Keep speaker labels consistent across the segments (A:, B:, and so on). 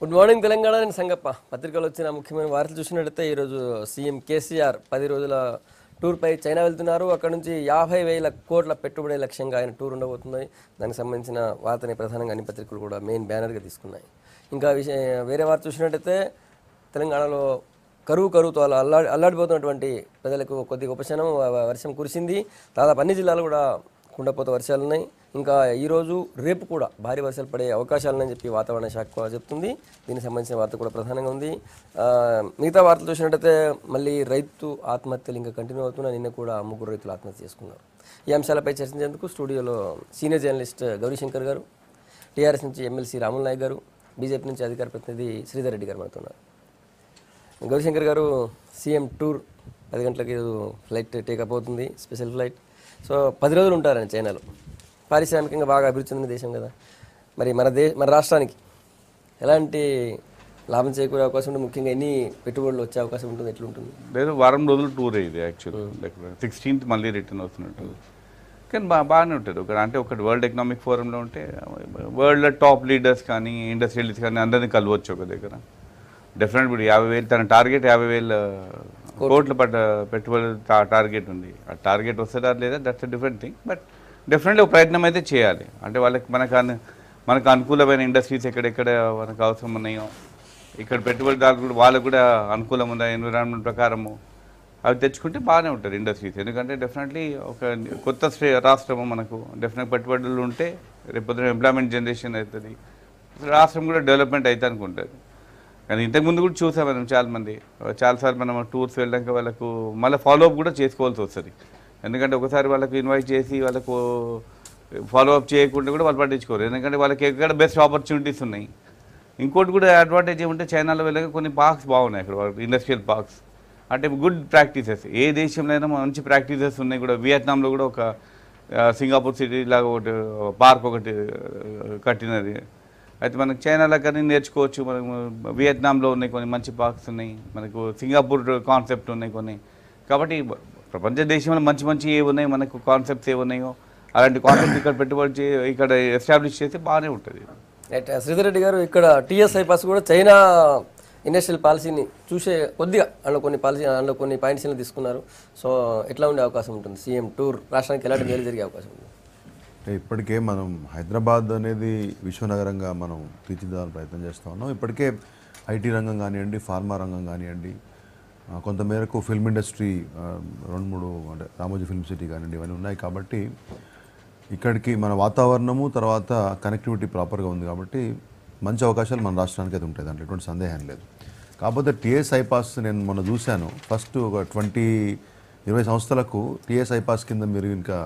A: Good morning Telangana. నేను సంగప్ప. పత్రికలు వచ్చిన ముఖ్యమైన వార్తలు చూసినట్లయితే ఈరోజు సీఎం కేసీఆర్ 10 రోజుల టూర్పై చైనా వెళ్తున్నారు. అక్కడ నుంచి 50,000 కోట్ల పెట్టుబడి లక్ష్యంగా ఆయన టూర్ ఉండబోతుంది. దానికి సంబంధించిన వార్తని ప్రధానంగా అన్ని పత్రికలు కూడా మెయిన్ బ్యానర్గా తీసుకున్నాయి. ఇంకా వేరే వార్త చూసినట్టయితే తెలంగాణలో కరువుతో అల్లాడిపోతున్నటువంటి ప్రజలకు కొద్దిగా ఉపశమనం, వర్షం కురిసింది. దాదాపు అన్ని జిల్లాలు కూడా కుండపోత వర్షాలు ఉన్నాయి. ఇంకా ఈరోజు రేపు కూడా భారీ వర్షాలు పడే అవకాశాలున్నాయని చెప్పి వాతావరణ శాఖ చెప్తుంది. దీనికి సంబంధించిన వార్త కూడా ప్రధానంగా ఉంది. మిగతా వార్తలు చూసినట్టయితే మళ్ళీ రైతు ఆత్మహత్యలు ఇంకా కంటిన్యూ అవుతున్నాయి. నిన్న కూడా 3 రైతులు ఆత్మహత్య చేసుకున్నారు. ఈ అంశాలపై చర్చించేందుకు స్టూడియోలో సీనియర్ జర్నలిస్ట్ గౌరీశంకర్ గారు, టీఆర్ఎస్ నుంచి ఎమ్మెల్సీ రాముల్ నాయక్ గారు, బీజేపీ నుంచి అధికార ప్రతినిధి శ్రీధర్ రెడ్డి గారు మనతున్నారు. గౌరీశంకర్ గారు, సీఎం టూర్ 10 గంటలకి ఫ్లైట్ టేకప్ అవుతుంది, స్పెషల్ ఫ్లైట్. సో 10 రోజులు ఉంటారని చైనాలో. పారిశ్రామికంగా బాగా అభివృద్ధి చెందిన దేశం కదా, మరి మన రాష్ట్రానికి ఎలాంటి లాభం చేకూరే అవకాశం ఉంటుంది? ముఖ్యంగా ఎన్ని పెట్టుబడులు వచ్చే అవకాశం ఉంటుంది? ఎట్లుంటుంది?
B: లేదు, వారం రోజులు టూర్ ఇది యాక్చువల్లీ. లైక్ 16th మళ్ళీ రిటర్న్ అవుతున్నట్టు. కానీ బాగానే ఉంటుంది. ఒకటి వరల్డ్ ఎకనామిక్ ఫోరంలో ఉంటే వరల్డ్లో టాప్ లీడర్స్ కానీ ఇండస్ట్రియలిస్ట్ కానీ అందరినీ కలవచ్చు ఒక దగ్గర. డెఫినెట్ ఇప్పుడు 50,000 తన టార్గెట్ 50,000 కోట్ల పెట్టుబడి టార్గెట్ ఉంది. ఆ టార్గెట్ వస్తుందా లేదా that's different thing. But definitely ఒక ప్రయత్నం అయితే చేయాలి. అంటే మనకు అనుకూలమైన ఇండస్ట్రీస్ ఎక్కడెక్కడ మనకు అవసరం ఉన్నాయో, ఇక్కడ పెట్టుబడిదారులు కూడా వాళ్ళకు కూడా అనుకూలం ఉందా ఎన్విరాన్మెంట్ ప్రకారము, అవి తెచ్చుకుంటే బాగానే ఉంటుంది ఇండస్ట్రీస్. ఎందుకంటే డెఫినెట్లీ ఒక కొత్త రాష్ట్రము మనకు డెఫినెట్ పెట్టుబడులు ఉంటే రేపు ఎంప్లాయ్మెంట్ జనరేషన్ అవుతుంది, రాష్ట్రం కూడా డెవలప్మెంట్ అవుతుంది అనుకుంటుంది. కానీ ఇంతకుముందు కూడా చూసాం మనం చాలాసార్లు మనం టూర్స్ వెళ్ళాక వాళ్ళకు మళ్ళీ ఫాలోఅప్ కూడా చేసుకోవాల్సి వస్తుంది. ఎందుకంటే ఒకసారి వాళ్ళకు ఇన్వైట్ చేసి వాళ్ళకు ఫాలోఅప్ చేయకుండా కూడా వాళ్ళు పట్టించుకోరు. ఎందుకంటే వాళ్ళకి ఎక్కడ బెస్ట్ ఆపర్చునిటీస్ ఉన్నాయి. ఇంకోటి కూడా అడ్వాంటేజ్ ఏమంటే చైనాలో వెళ్ళక కొన్ని పార్క్స్ బాగున్నాయి అక్కడ, ఇండస్ట్రియల్ పార్క్స్. అంటే గుడ్ ప్రాక్టీసెస్, ఏ దేశంలో అయినా మంచి ప్రాక్టీసెస్ ఉన్నాయి కూడా. వియత్నాంలో కూడా ఒక సింగపూర్ సిటీ లాగా ఒకటి పార్క్ ఒకటి కట్టినది. అయితే మనకు చైనాలో కానీ నేర్చుకోవచ్చు. మనకు వియత్నాంలో ఉన్నాయి కొన్ని మంచి పార్క్స్ ఉన్నాయి, మనకు సింగపూర్ కాన్సెప్ట్ ఉన్నాయి కొన్ని. కాబట్టి ప్రపంచ దేశంలో మంచి ఏవి ఉన్నాయో, మనకు కాన్సెప్ట్స్ ఏవి ఉన్నాయో అలాంటి కాన్సెప్ట్ ఇక్కడ పెట్టుబడి ఇక్కడ ఎస్టాబ్లిష్ చేస్తే బాగానే ఉంటుంది.
A: రైట్. శ్రీధర్ రెడ్డి గారు, ఇక్కడ టీఎస్ఐ పాస్ కూడా చైనా ఇండస్ట్రియల్ పాలసీని చూసే కొద్దిగా అందులో కొన్ని పాయింట్స్ తీసుకున్నారు. సో ఎట్లా ఉండే అవకాశం ఉంటుంది? సీఎం టూర్ రాష్ట్రానికి ఎలాంటి మేలు జరిగే అవకాశం ఉంది?
C: ఇప్పటికే మనం హైదరాబాద్ అనేది విశ్వనగరంగా మనం తీర్చిదిద్దాలని ప్రయత్నం చేస్తూ ఉన్నాం. ఇప్పటికే ఐటీ రంగం కానివ్వండి, ఫార్మా రంగం కానివ్వండి, కొంతమేరకు ఫిల్మ్ ఇండస్ట్రీ 2-3 అంటే రామోజీ ఫిల్మ్ సిటీ కానివ్వండి, ఇవన్నీ ఉన్నాయి. కాబట్టి ఇక్కడికి మన వాతావరణము తర్వాత కనెక్టివిటీ ప్రాపర్గా ఉంది కాబట్టి మంచి అవకాశాలు మన రాష్ట్రానికి అయితే ఉంటాయి, దాంట్లో ఎటువంటి సందేహం లేదు. కాకపోతే టీఎస్ ఐపాస్ నేను మొన్న చూశాను. ఫస్ట్ ఒక 20 సంస్థలకు టీఎస్ ఐపాస్ కింద మీరు ఇంకా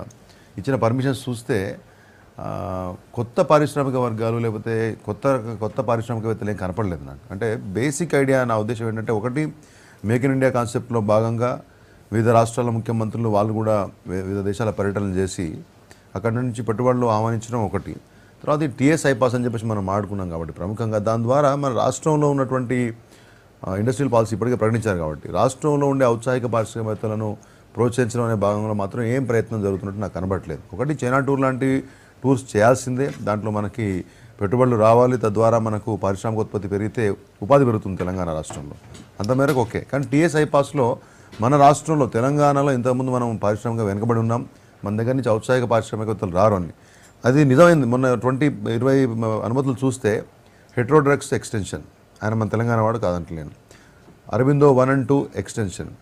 C: ఇచ్చిన పర్మిషన్స్ చూస్తే కొత్త పారిశ్రామిక వర్గాలు లేకపోతే కొత్త పారిశ్రామికవేత్తలు ఏం కనపడలేదు నాకు. అంటే బేసిక్ ఐడియా, నా ఉద్దేశం ఏంటంటే, ఒకటి మేక్ ఇన్ ఇండియా కాన్సెప్ట్లో భాగంగా వివిధ రాష్ట్రాల ముఖ్యమంత్రులు వాళ్ళు కూడా వివిధ దేశాల పర్యటనలు చేసి అక్కడి నుంచి పెట్టుబడులు ఆహ్వానించడం ఒకటి. తర్వాత ఈ టీఎస్ ఐపాస్ అని చెప్పేసి మనం ఆడుకున్నాం కాబట్టి ప్రముఖంగా దాని ద్వారా మన రాష్ట్రంలో ఉన్నటువంటి ఇండస్ట్రియల్ పాలసీ ఇప్పటికే ప్రకటించారు కాబట్టి రాష్ట్రంలో ఉండే ఔత్సాహిక పారిశ్రామికవేత్తలను ప్రోత్సహించడం అనే భాగంలో మాత్రం ఏం ప్రయత్నం జరుగుతున్నట్టు నాకు కనబడట్లేదు. ఒకటి చైనా టూర్ లాంటి టూర్స్ చేయాల్సిందే, దాంట్లో మనకి పెట్టుబడులు రావాలి, తద్వారా మనకు పారిశ్రామిక ఉత్పత్తి పెరిగితే ఉపాధి పెరుగుతుంది తెలంగాణ రాష్ట్రంలో, అంత మేరకు ఓకే. కానీ టీఎస్ ఐపాస్లో మన రాష్ట్రంలో తెలంగాణలో ఇంతకుముందు మనం పారిశ్రామిక వెనుకబడి ఉన్నాం, మన దగ్గర నుంచి ఔత్సాహిక పారిశ్రామికవేత్తలు రారు అని. అది నిజమైంది. మొన్న 20 అనుమతులు చూస్తే హెట్రో డ్రగ్స్ ఎక్స్టెన్షన్, ఆయన మన తెలంగాణ వాడు కాదంటలేను, అరబిందో 1 and 2 ఎక్స్టెన్షన్,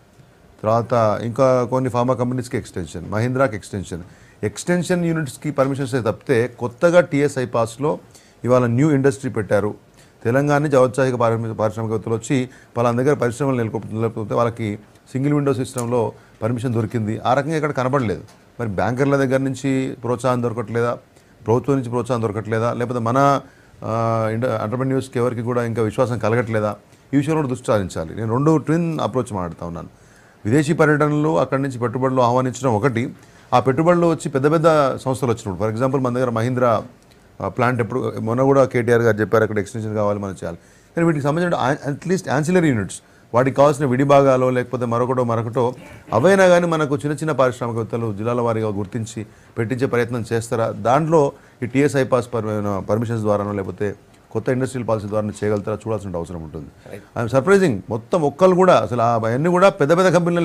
C: తర్వాత ఇంకా కొన్ని ఫార్మా కంపెనీస్కి ఎక్స్టెన్షన్, మహీంద్రాకి ఎక్స్టెన్షన్ యూనిట్స్కి పర్మిషన్స్ అయితే తప్పితే కొత్తగా టీఎస్ ఐపాస్లో ఇవాళ న్యూ ఇండస్ట్రీ పెట్టారు. తెలంగాణ నుంచి ఔత్సాహిక పారిశ్రామికవేత్తలు వచ్చి వాళ్ళ దగ్గర పరిశ్రమలు నెలకొల్పితే వాళ్ళకి సింగిల్ విండో సిస్టంలో పర్మిషన్ దొరికింది. ఆ రకంగా ఇక్కడ కనబడలేదు. మరి బ్యాంకర్ల దగ్గర నుంచి ప్రోత్సాహం దొరకట్లేదా, ప్రభుత్వం నుంచి ప్రోత్సాహం దొరకట్లేదా, లేకపోతే మన ఎంటర్‌ప్రెన్యూర్స్కి ఎవరికి కూడా ఇంకా విశ్వాసం కలగట్లేదా? ఈ విషయంలో కూడా దృష్టి సారించాలి. నేను 2 ట్విన్ అప్రోచ్ మాట్లాడుతూ ఉన్నాను. విదేశీ పర్యటనలు, అక్కడి నుంచి పెట్టుబడులు ఆహ్వానించడం ఒకటి, ఆ పెట్టుబడులు వచ్చి పెద్ద సంస్థలు వచ్చినప్పుడు, ఫర్ ఎగ్జాంపుల్ మన దగ్గర మహీంద్రా ప్లాంట్ ఎప్పుడు మొన్న కూడా కేటీఆర్ గారు చెప్పారు అక్కడ ఎక్స్టెన్షన్ కావాలి మనం చేయాలి. కానీ వీటికి సంబంధించిన అట్లీస్ట్ యాన్సిలరీ యూనిట్స్, వాటికి కావాల్సిన విడిభాగాలు లేకపోతే మరొకటో అవైనా కానీ మనకు చిన్న పారిశ్రామికవేత్తలు జిల్లాల వారీగా గుర్తించి పెట్టించే ప్రయత్నం చేస్తారా? దాంట్లో ఈ టీఎస్ ఐపాస్ పర్మిషన్స్ ద్వారానో లేకపోతే కొత్త ఇండస్ట్రియల్ పాలసీ ద్వారా చేయగలుగుతారా చూడాల్సిన అవసరం ఉంటుంది. ఐఎమ్ సర్ప్రైజింగ్, మొత్తం ఒక్కళ్ళు కూడా అసలు అవన్నీ కూడా పెద్ద పెద్ద కంపెనీలు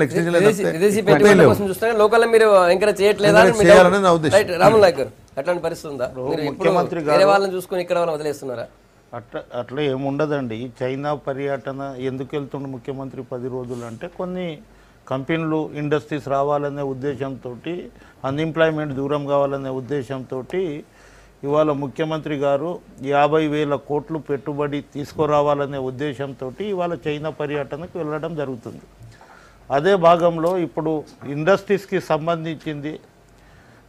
A: విదేశీ పెట్టుబడుల కోసం చూస్తే లోకల్ మీరు ఎంకరేజ్ చేయట్లేదా
C: చేయాలని నా ఉద్దేశం.
A: రాములు నాయక్ గారు, అట్లాంటి పరిస్థితి ఉందా? ముఖ్యమంత్రి వేరే వాళ్ళని చూసుకొని ఇక్కడ వాళ్ళని వదిలేస్తున్నారా?
D: అట్లా ఏముండదండి. చైనా పర్యటన ఎందుకు వెళ్తుండే ముఖ్యమంత్రి 10 రోజులు అంటే కొన్ని కంపెనీలు ఇండస్ట్రీస్ రావాలనే ఉద్దేశంతో, అన్ఎంప్లాయ్మెంట్ దూరం కావాలనే ఉద్దేశంతో ఇవాళ ముఖ్యమంత్రి గారు 50,000 కోట్లు పెట్టుబడి తీసుకురావాలనే ఉద్దేశంతో ఇవాళ చైనా పర్యటనకు వెళ్ళడం జరుగుతుంది. అదే భాగంలో ఇప్పుడు ఇండస్ట్రీస్కి సంబంధించింది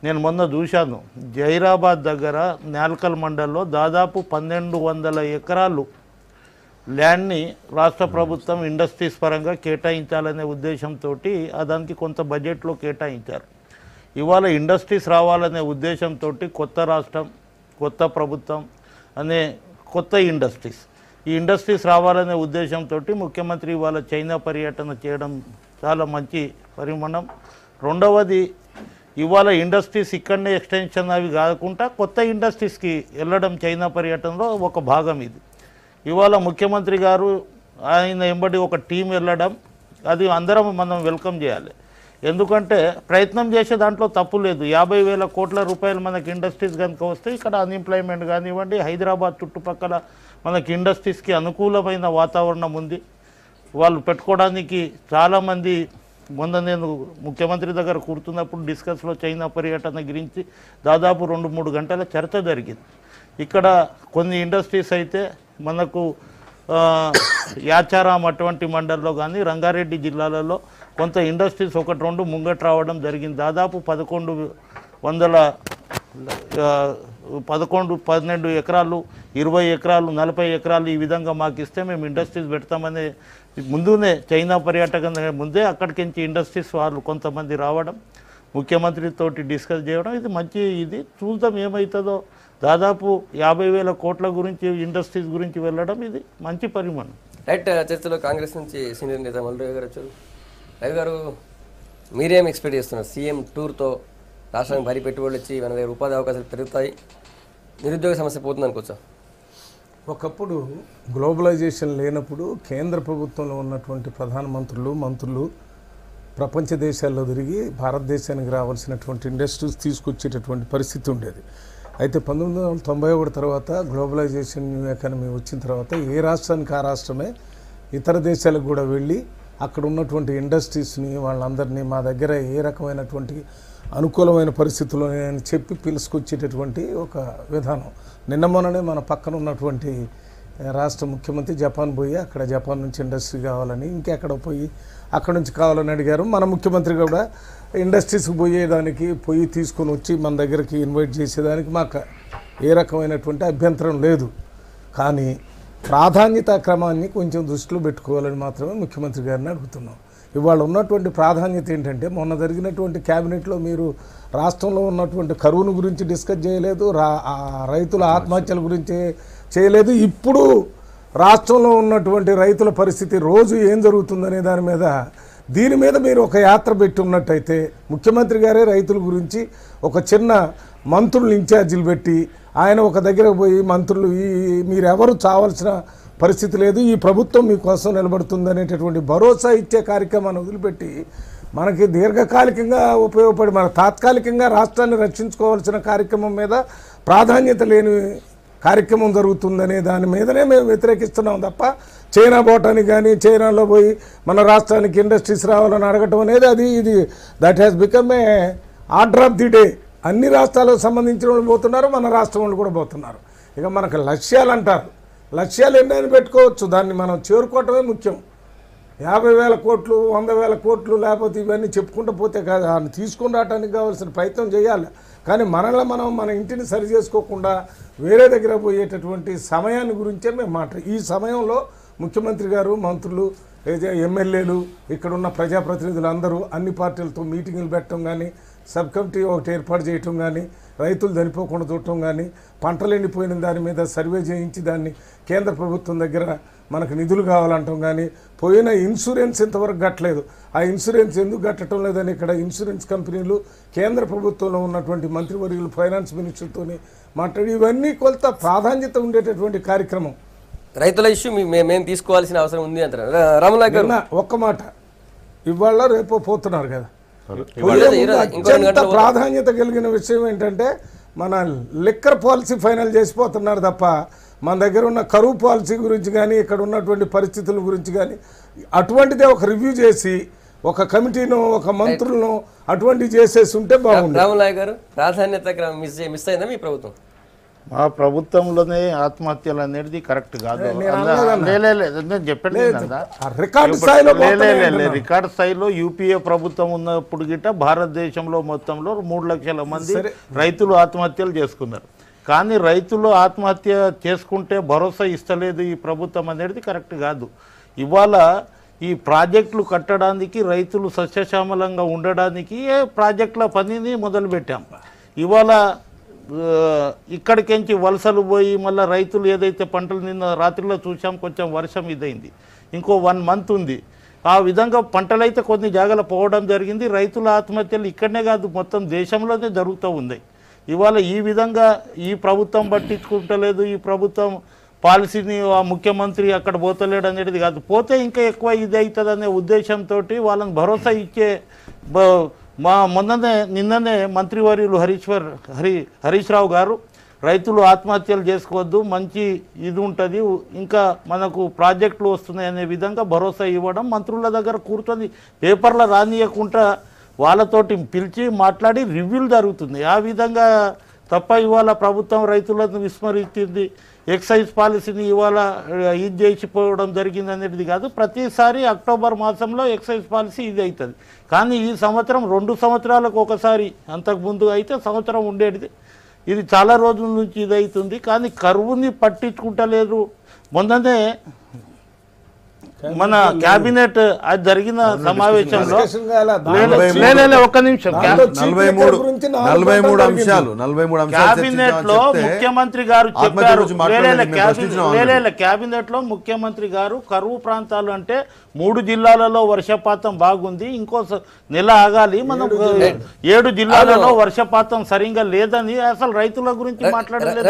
D: నేను మొన్న చూశాను. జైరాబాద్ దగ్గర నాల్కల్ మండల్లో దాదాపు 1,200 ఎకరాలు ల్యాండ్ని రాష్ట్ర ప్రభుత్వం ఇండస్ట్రీస్ పరంగా కేటాయించాలనే ఉద్దేశంతో దానికి కొంత బడ్జెట్లో కేటాయించారు. ఇవాళ ఇండస్ట్రీస్ రావాలనే ఉద్దేశంతో కొత్త రాష్ట్రం, కొత్త ప్రభుత్వం అనే కొత్త ఇండస్ట్రీస్, ఈ ఇండస్ట్రీస్ రావాలనే ఉద్దేశంతో ముఖ్యమంత్రి ఇవాళ చైనా పర్యటన చేయడం చాలా మంచి పరిమాణం. రెండవది, ఇవాళ ఇండస్ట్రీస్ ఇక్కడనే ఎక్స్టెన్షన్ అవి కాకుండా కొత్త ఇండస్ట్రీస్కి వెళ్ళడం చైనా పర్యటనలో ఒక భాగం ఇది. ఇవాళ ముఖ్యమంత్రి గారు ఆయన ఎంబడి ఒక టీం వెళ్ళడం, అది అందరం మనం వెల్కమ్ చేయాలి. ఎందుకంటే ప్రయత్నం చేసే దాంట్లో తప్పు లేదు. 50,000 కోట్ల రూపాయలు మనకి ఇండస్ట్రీస్ కనుక వస్తే ఇక్కడ అన్ఎంప్లాయ్మెంట్ కానివ్వండి, హైదరాబాద్ చుట్టుపక్కల మనకి ఇండస్ట్రీస్కి అనుకూలమైన వాతావరణం ఉంది. వాళ్ళు పెట్టుకోవడానికి చాలామంది, మొన్న నేను ముఖ్యమంత్రి దగ్గర కూర్చున్నప్పుడు డిస్కస్లో చైనా పర్యటన గురించి దాదాపు 2-3 గంటల చర్చ జరిగింది. ఇక్కడ కొన్ని ఇండస్ట్రీస్ అయితే మనకు యాచారాం అటువంటి మండల్లో కానీ రంగారెడ్డి జిల్లాలలో కొంత ఇండస్ట్రీస్ 1-2 ముంగట రావడం జరిగింది. దాదాపు 12 ఎకరాలు, 20 ఎకరాలు, 40 ఎకరాలు ఈ విధంగా మాకు ఇస్తే మేము ఇండస్ట్రీస్ పెడతామనే ముందునే చైనా పర్యాటకం ముందే అక్కడికించి ఇండస్ట్రీస్ వాళ్ళు కొంతమంది రావడం, ముఖ్యమంత్రితోటి డిస్కస్ చేయడం, ఇది మంచి. ఇది చూద్దాం ఏమవుతుందో. దాదాపు 50,000 కోట్ల గురించి ఇండస్ట్రీస్ గురించి వెళ్ళడం ఇది మంచి పరిమాణం.
A: రైట్. చర్చలో కాంగ్రెస్ నుంచి సీనియర్ నేత మల్లు గారు వచ్చారు. రవి గారు, మీరేం ఎక్స్పెక్ట్ చేస్తున్నారు? సీఎం టూర్తో రాష్ట్రానికి భారీ పెట్టుబడులు వచ్చి 40,000 ఉపాధి అవకాశాలు పెరుగుతాయి, నిరుద్యోగ సమస్య పోతుంది అనుకోవచ్చా?
E: ఒకప్పుడు గ్లోబలైజేషన్ లేనప్పుడు కేంద్ర ప్రభుత్వంలో ఉన్నటువంటి మంత్రులు ప్రపంచ దేశాల్లో తిరిగి భారతదేశానికి రావాల్సినటువంటి ఇండస్ట్రీస్ తీసుకొచ్చేటటువంటి పరిస్థితి ఉండేది. అయితే 1991 తర్వాత గ్లోబలైజేషన్ న్యూ ఎకానమీ వచ్చిన తర్వాత ఏ రాష్ట్రానికి ఆ రాష్ట్రమే ఇతర దేశాలకు కూడా వెళ్ళి అక్కడ ఉన్నటువంటి ఇండస్ట్రీస్ని వాళ్ళందరినీ మా దగ్గర ఏ రకమైనటువంటి అనుకూలమైన పరిస్థితుల్లో అని చెప్పి పిలుచుకొచ్చేటటువంటి ఒక విధానం. నిన్న మొన్ననే మన పక్కన ఉన్నటువంటి రాష్ట్ర ముఖ్యమంత్రి జపాన్ పోయి అక్కడ జపాన్ నుంచి ఇండస్ట్రీ కావాలని, ఇంకెక్కడ పోయి అక్కడ నుంచి కావాలని అడిగారు. మన ముఖ్యమంత్రి కూడా ఇండస్ట్రీస్కి పోయి తీసుకొని వచ్చి మన దగ్గరికి ఇన్వైట్ చేసేదానికి మాకు ఏ రకమైనటువంటి అభ్యంతరం లేదు. కానీ ప్రాధాన్యత క్రమాన్ని కొంచెం దృష్టిలో పెట్టుకోవాలని మాత్రమే ముఖ్యమంత్రి గారిని అడుగుతున్నాం. ఇవాళ ఉన్నటువంటి ప్రాధాన్యత ఏంటంటే, మొన్న జరిగినటువంటి క్యాబినెట్లో మీరు రాష్ట్రంలో ఉన్నటువంటి కరువును గురించి డిస్కస్ చేయలేదు, రైతుల ఆత్మహత్యల గురించి చేయలేదు. ఇప్పుడు రాష్ట్రంలో ఉన్నటువంటి రైతుల పరిస్థితి రోజు ఏం జరుగుతుందనే దీని మీద మీరు ఒక యాత్ర పెట్టి ఉన్నట్టయితే, ముఖ్యమంత్రి గారే రైతుల గురించి ఒక చిన్న మంత్రులు ఇన్ఛార్జీలు పెట్టి ఆయన ఒక దగ్గరకు పోయి మంత్రులు మీరెవరు చావాల్సిన పరిస్థితి లేదు, ఈ ప్రభుత్వం మీకోసం నిలబడుతుంది అనేటటువంటి భరోసా ఇచ్చే కార్యక్రమాన్ని వదిలిపెట్టి మనకి దీర్ఘకాలికంగా ఉపయోగపడి మన తాత్కాలికంగా రాష్ట్రాన్ని రక్షించుకోవాల్సిన కార్యక్రమం మీద ప్రాధాన్యత లేని కార్యక్రమం జరుగుతుందనే దాని మీదనే మేము వ్యతిరేకిస్తున్నాం తప్ప చైనా పోవటానికి కానీ చైనాలో పోయి మన రాష్ట్రానికి ఇండస్ట్రీస్ రావాలని అడగటం అనేది ఇది that has become a order of the day. అన్ని రాష్ట్రాలకు సంబంధించిన వాళ్ళు పోతున్నారు, మన రాష్ట్రం వాళ్ళు కూడా పోతున్నారు. ఇక మనకు లక్ష్యాలు అంటారు, లక్ష్యాలు ఎన్నైనా పెట్టుకోవచ్చు, దాన్ని మనం చేరుకోవటమే ముఖ్యం. 50,000 కోట్లు 100,000 కోట్లు లేకపోతే ఇవన్నీ చెప్పుకుంటూ పోతే కాదు, దాన్ని తీసుకుని రావడానికి కావాల్సిన ప్రయత్నం చేయాలి. కానీ మనల్ని మనం మన ఇంటిని సరి చేసుకోకుండా వేరే దగ్గర పోయేటటువంటి సమయాన్ని గురించే మేము ఈ సమయంలో ముఖ్యమంత్రి గారు, మంత్రులు, ఎమ్మెల్యేలు, ఇక్కడున్న ప్రజాప్రతినిధులు అందరూ అన్ని పార్టీలతో మీటింగులు పెట్టడం కానీ సబ్ కమిటీ ఒకటి ఏర్పాటు చేయటం కానీ, రైతులు చనిపోకుండా చూడటం కానీ, పంటలు ఎండిపోయిన దాని మీద సర్వే చేయించి దాన్ని కేంద్ర ప్రభుత్వం దగ్గర మనకు నిధులు కావాలంటాం కానీ, పోయిన ఇన్సూరెన్స్ ఇంతవరకు కట్టలేదు. ఆ ఇన్సూరెన్స్ ఎందుకు కట్టడం లేదని ఇక్కడ ఇన్సూరెన్స్ కంపెనీలు కేంద్ర ప్రభుత్వంలో ఉన్నటువంటి మంత్రివర్యులు ఫైనాన్స్ మినిస్టర్తో మాట్లాడి ఇవన్నీ కొంత ప్రాధాన్యత ఉండేటటువంటి కార్యక్రమం.
A: రైతుల ఇష్యూ మేము తీసుకోవాల్సిన అవసరం ఉంది అంటారు రామనాయక్ గారు.
E: ఒక్క మాట, ఇవాళ రేపో పోతున్నారు కదా,
A: ఇంకో
E: అత్యంత ప్రాధాన్యత కలిగిన విషయం ఏంటంటే మన లిక్కర్ పాలసీ ఫైనల్ చేసిపోతున్నారు తప్ప మన దగ్గర ఉన్న కరువు పాలసీ గురించి కానీ, ఇక్కడ ఉన్నటువంటి పరిస్థితుల గురించి కానీ అటువంటిదే ఒక రివ్యూ చేసి ఒక కమిటీను, ఒక మంత్రులను అటువంటివి చేసేసి ఉంటే బాగుంది.
A: రామనాయక్ గారు, ప్రాధాన్యత మిస్ అయిందా మీ ప్రభుత్వం?
D: మా ప్రభుత్వంలోనే ఆత్మహత్యలు అనేది కరెక్ట్ కాదు. నేను చెప్పండి, రికార్డు స్థాయిలో యూపీఏ ప్రభుత్వం ఉన్నప్పుడు గిట్ట భారతదేశంలో మొత్తంలో 3 లక్షల మంది రైతులు ఆత్మహత్యలు చేసుకున్నారు. కానీ రైతులు ఆత్మహత్య చేసుకుంటే భరోసా ఇస్తలేదు ఈ ప్రభుత్వం అనేది కరెక్ట్ కాదు. ఇవాళ ఈ ప్రాజెక్టులు కట్టడానికి, రైతులు సస్యశ్యామలంగా ఉండడానికి ప్రాజెక్టుల పనిని మొదలుపెట్టాం. ఇవాళ ఇక్కడికించి వలసలు పోయి మళ్ళీ రైతులు ఏదైతే పంటలు నిన్న రాత్రిలో చూసాం, కొంచెం వర్షం ఇదైంది, ఇంకో 1 మంత్ ఉంది. ఆ విధంగా పంటలైతే కొన్ని జాగాలు పోవడం జరిగింది. రైతుల ఆత్మహత్యలు ఇక్కడనే కాదు మొత్తం దేశంలోనే జరుగుతూ ఉంది. ఇవాళ ఈ విధంగా ఈ ప్రభుత్వం పట్టించుకుంటలేదు, ఈ ప్రభుత్వం పాలసీని ఆ ముఖ్యమంత్రి అక్కడ పోతలేడు అనేది కాదు, పోతే ఇంకా ఎక్కువ ఇది అవుతుంది అనే ఉద్దేశంతో వాళ్ళని భరోసా ఇచ్చే నిన్ననే మంత్రివర్యులు హరీష్ రావు గారు రైతులు ఆత్మహత్యలు చేసుకోవద్దు, మంచి ఇది ఉంటుంది, ఇంకా మనకు ప్రాజెక్టులు వస్తున్నాయి అనే విధంగా భరోసా ఇవ్వడం, మంత్రుల దగ్గర కూర్చొని పేపర్లో రానియకుండా వాళ్ళతోటి పిలిచి మాట్లాడి రివ్యూలు జరుగుతుంది. ఆ విధంగా తప్ప ఇవాళ ప్రభుత్వం రైతులను విస్మరించింది, ఎక్సైజ్ పాలసీని ఇవాళ ఇది చేసిపోవడం జరిగింది అనేది కాదు. ప్రతిసారి అక్టోబర్ మాసంలో ఎక్సైజ్ పాలసీ ఇది అవుతుంది. కానీ ఈ సంవత్సరం 2 సంవత్సరాలకు ఒకసారి, అంతకుముందు అయితే సంవత్సరం ఉండేది, ఇది చాలా రోజుల నుంచి ఇది అవుతుంది. కానీ కరువుని పట్టించుకుంటలేదు. మొన్ననే మన క్యాబినెట్ అది జరిగిన సమావేశంలో ఒక్క నిమిషం, క్యాబినెట్ లో ముఖ్యమంత్రి గారు చెప్పారు, క్యాబినెట్ లో ముఖ్యమంత్రి గారు కరువు ప్రాంతాలు అంటే 3 జిల్లాలలో వర్షపాతం బాగుంది, ఇంకో నెల ఆగాలి, మనం 7 జిల్లాలలో వర్షపాతం సరిగ్గా లేదని అసలు రైతుల గురించి మాట్లాడలేదు.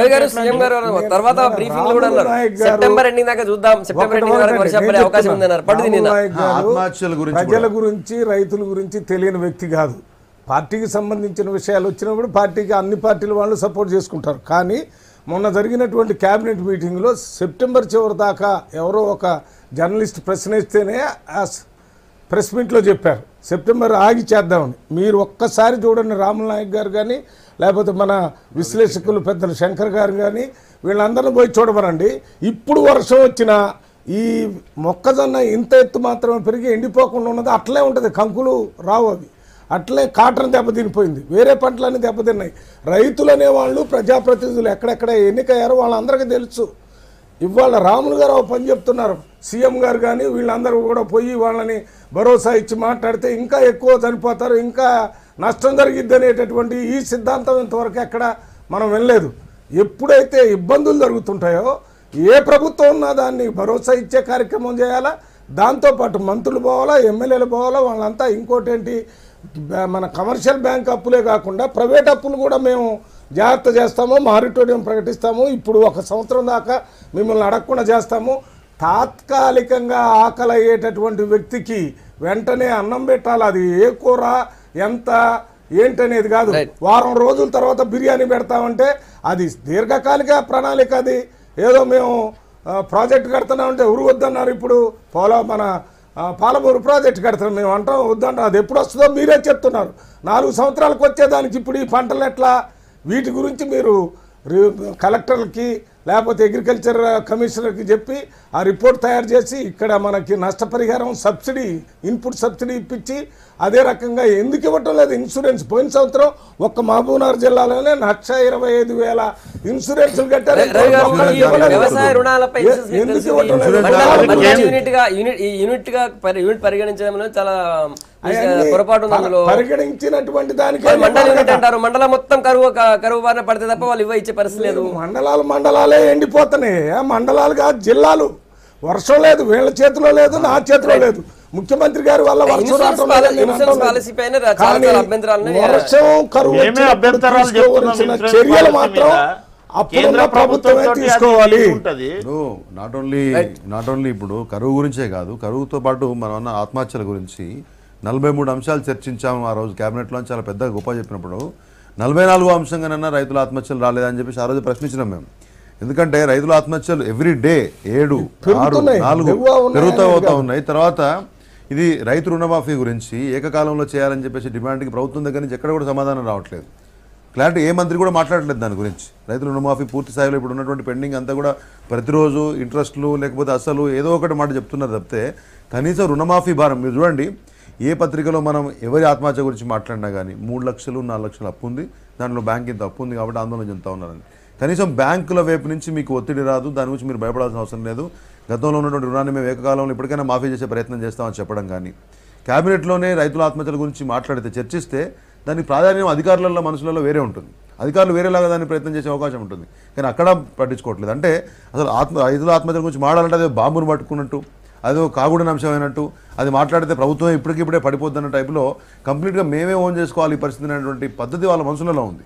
E: ప్రజల గురించి, రైతుల గురించి తెలియని వ్యక్తి కాదు. పార్టీకి సంబంధించిన విషయాలు వచ్చినప్పుడు పార్టీకి అన్ని పార్టీల వాళ్ళు సపోర్ట్ చేసుకుంటారు. కానీ మొన్న జరిగినటువంటి క్యాబినెట్ మీటింగ్లో సెప్టెంబర్ చివరి దాకా ఎవరో ఒక జర్నలిస్ట్ ప్రశ్నిస్తేనే ప్రెస్ మీట్లో చెప్పారు సెప్టెంబర్ ఆగి చేద్దామని. మీరు ఒక్కసారి చూడండి, రామనాయక్ గారు కానీ లేకపోతే మన విశ్లేషకులు పెద్దలు శంకర్ గారు కానీ వీళ్ళందరినీ పోయి చూడమనండి. ఇప్పుడు వర్షం వచ్చినా ఈ మొక్కజొన్న ఇంత ఎత్తు మాత్రమే పెరిగి ఎండిపోకుండా ఉన్నది అట్లే ఉంటుంది, కంకులు రావు అవి, అట్లే కాటన్ దెబ్బతినిపోయింది, వేరే పంటలన్నీ దెబ్బతిన్నాయి. రైతులు అనేవాళ్ళు ప్రజాప్రతినిధులు ఎక్కడెక్కడ ఎన్నికయ్యారో వాళ్ళందరికీ తెలుసు. ఇవాళ రాములు గారు పని చెప్తున్నారు, సీఎం గారు కానీ వీళ్ళందరూ కూడా పోయి వాళ్ళని భరోసా ఇచ్చి మాట్లాడితే ఇంకా ఎక్కువ చనిపోతారు, ఇంకా నష్టం జరిగిద్ది అనేటటువంటి ఈ సిద్ధాంతం ఇంతవరకు ఎక్కడ మనం వినలేదు. ఎప్పుడైతే ఇబ్బందులు జరుగుతుంటాయో ఏ ప్రభుత్వం ఉన్నా దాన్ని భరోసా ఇచ్చే కార్యక్రమం చేయాలా, దాంతోపాటు మంత్రులు పోవాలా, ఎమ్మెల్యేలు పోవాలా, వాళ్ళంతా. ఇంకోటి ఏంటి, మన కమర్షియల్ బ్యాంక్ అప్పులే కాకుండా ప్రైవేట్ అప్పులు కూడా మేము జాగ్రత్త చేస్తాము, మారిటోరియం ప్రకటిస్తాము, ఇప్పుడు 1 సంవత్సరం దాకా మిమ్మల్ని అడగకుండా చేస్తాము. తాత్కాలికంగా ఆకలి అయ్యేటటువంటి వ్యక్తికి వెంటనే అన్నం పెట్టాలి, అది ఏ కూర ఎంత ఏంటనేది కాదు. వారం రోజుల తర్వాత బిర్యానీ పెడతామంటే అది దీర్ఘకాలిక ప్రణాళిక. అది ఏదో మేము ప్రాజెక్ట్ కడుతున్నామంటే ఎవరు వద్దన్నారు, ఇప్పుడు మన పాలమూరు ప్రాజెక్ట్ కడతాం మేము అంటాం, వద్దంటాం. అది ఎప్పుడు వస్తుందో మీరే చెప్తున్నారు. 4 సంవత్సరాలకు వచ్చేదానికి ఇప్పుడు ఈ పంటలు ఎట్లా, వీటి గురించి మీరు కలెక్టర్లకి లేకపోతే అగ్రికల్చర్ కమిషనర్కి చెప్పి ఆ రిపోర్ట్ తయారు చేసి ఇక్కడ మనకి నష్టపరిహారం సబ్సిడీ ఇన్పుట్ సబ్సిడీ ఇప్పించి అదే రకంగా ఎందుకు ఇవ్వటం లేదు ఇన్సూరెన్స్ పోయిన సంవత్సరం ఒక్క మహబూబ్నగర్ జిల్లాలోనే 1,25,000 ఇన్సూరెన్స్లు కట్టారు.
A: రవి గారు, ఈ వ్యవసాయ రుణాలపై
E: ఎందుకు ఇవ్వటం లేదు?
A: యూనిట్ పరిగణించడంలో చాలా పొరపాటు ఉంది అందులో.
E: పరిగణించినటువంటి దానికి
A: మండల యూనిట్ అంటారు, మండలం మొత్తం కరువు బారిన పడితే తప్ప వాళ్ళు ఇచ్చే పరిస్థితి లేదు.
E: మండలాలే ఎండిపోతున్నాయి. మండలాలు కాదు, జిల్లాలు. వర్షం లేదు, వీళ్ళ చేతిలో లేదు, నా చేతిలో లేదు. ముఖ్యమంత్రి గారి వల్ల వర్షం రావటం వర్షం కరువు చర్యలు మాత్రం అప్పుడున్న ప్రభుత్వమే తీసుకోవాలి.
C: నాట్ ఓన్లీ ఇప్పుడు కరువు గురించే కాదు, కరువుతో పాటు మనం అన్న ఆత్మహత్యల గురించి 43 అంశాలు చర్చించాము ఆ రోజు క్యాబినెట్లో. చాలా పెద్దగా గొప్ప చెప్పినప్పుడు 44వ అంశంగానన్నా రైతుల ఆత్మహత్యలు రాలేదని చెప్పేసి ఆ రోజు ప్రశ్నించినాం మేము. ఎందుకంటే రైతుల ఆత్మహత్యలు ఎవ్రీ డే 7, 6, 4 పెరుగుతూ అవుతా ఉన్నాయి. తర్వాత ఇది రైతు రుణమాఫీ గురించి ఏకకాలంలో చేయాలని చెప్పేసి డిమాండ్కి ప్రభుత్వం దగ్గర నుంచి ఎక్కడ కూడా సమాధానం రావట్లేదు. క్లారిటీ ఏ మంత్రి కూడా మాట్లాడలేదు దాని గురించి. రైతుల రుణమాఫీ పూర్తి స్థాయిలో ఇప్పుడు ఉన్నటువంటి పెండింగ్ అంతా కూడా ప్రతిరోజు ఇంట్రెస్ట్లు లేకపోతే అసలు ఏదో ఒకటి మాట చెప్తున్నారు తప్పితే కనీసం రుణమాఫీ భారం మీరు చూడండి. ఏ పత్రికలో మనం ఎవరి ఆత్మహత్య గురించి మాట్లాడినా కానీ 3 లక్షలు 4 లక్షలు అప్పు ఉంది, దాంట్లో బ్యాంక్ ఇంత అప్పు ఉంది కాబట్టి ఆందోళన చెందుతూ ఉన్నారని. కనీసం బ్యాంకుల వైపు నుంచి మీకు ఒత్తిడి రాదు, దాని గురించి మీరు భయపడాల్సిన అవసరం లేదు. గతంలో ఉన్నటువంటి రుణాన్ని మేము ఏకకాలంలో ఇప్పటికైనా మాఫీ చేసే ప్రయత్నం చేస్తామని చెప్పడం కానీ, క్యాబినెట్లోనే రైతుల ఆత్మహత్యల గురించి మాట్లాడితే చర్చిస్తే దానికి ప్రాధాన్యం అధికారులలో మనసులలో వేరే ఉంటుంది. అధికారులు వేరేలాగా దాన్ని ప్రయత్నం చేసే అవకాశం ఉంటుంది. కానీ అక్కడ పట్టించుకోవట్లేదు. అంటే అసలు రైతుల ఆత్మహత్యల గురించి మాట్లాడాలంటే అదే బాంబును పట్టుకున్నట్టు, అదో కాగుడిన అంశం అయినట్టు, అది మాట్లాడితే ప్రభుత్వం ఇప్పటికిప్పుడే పడిపోద్దన్న టైపులో కంప్లీట్గా మేమే ఓన్ చేసుకోవాలి ఈ పరిస్థితి అనేటువంటి పద్ధతి వాళ్ళ మనసులలో ఉంది.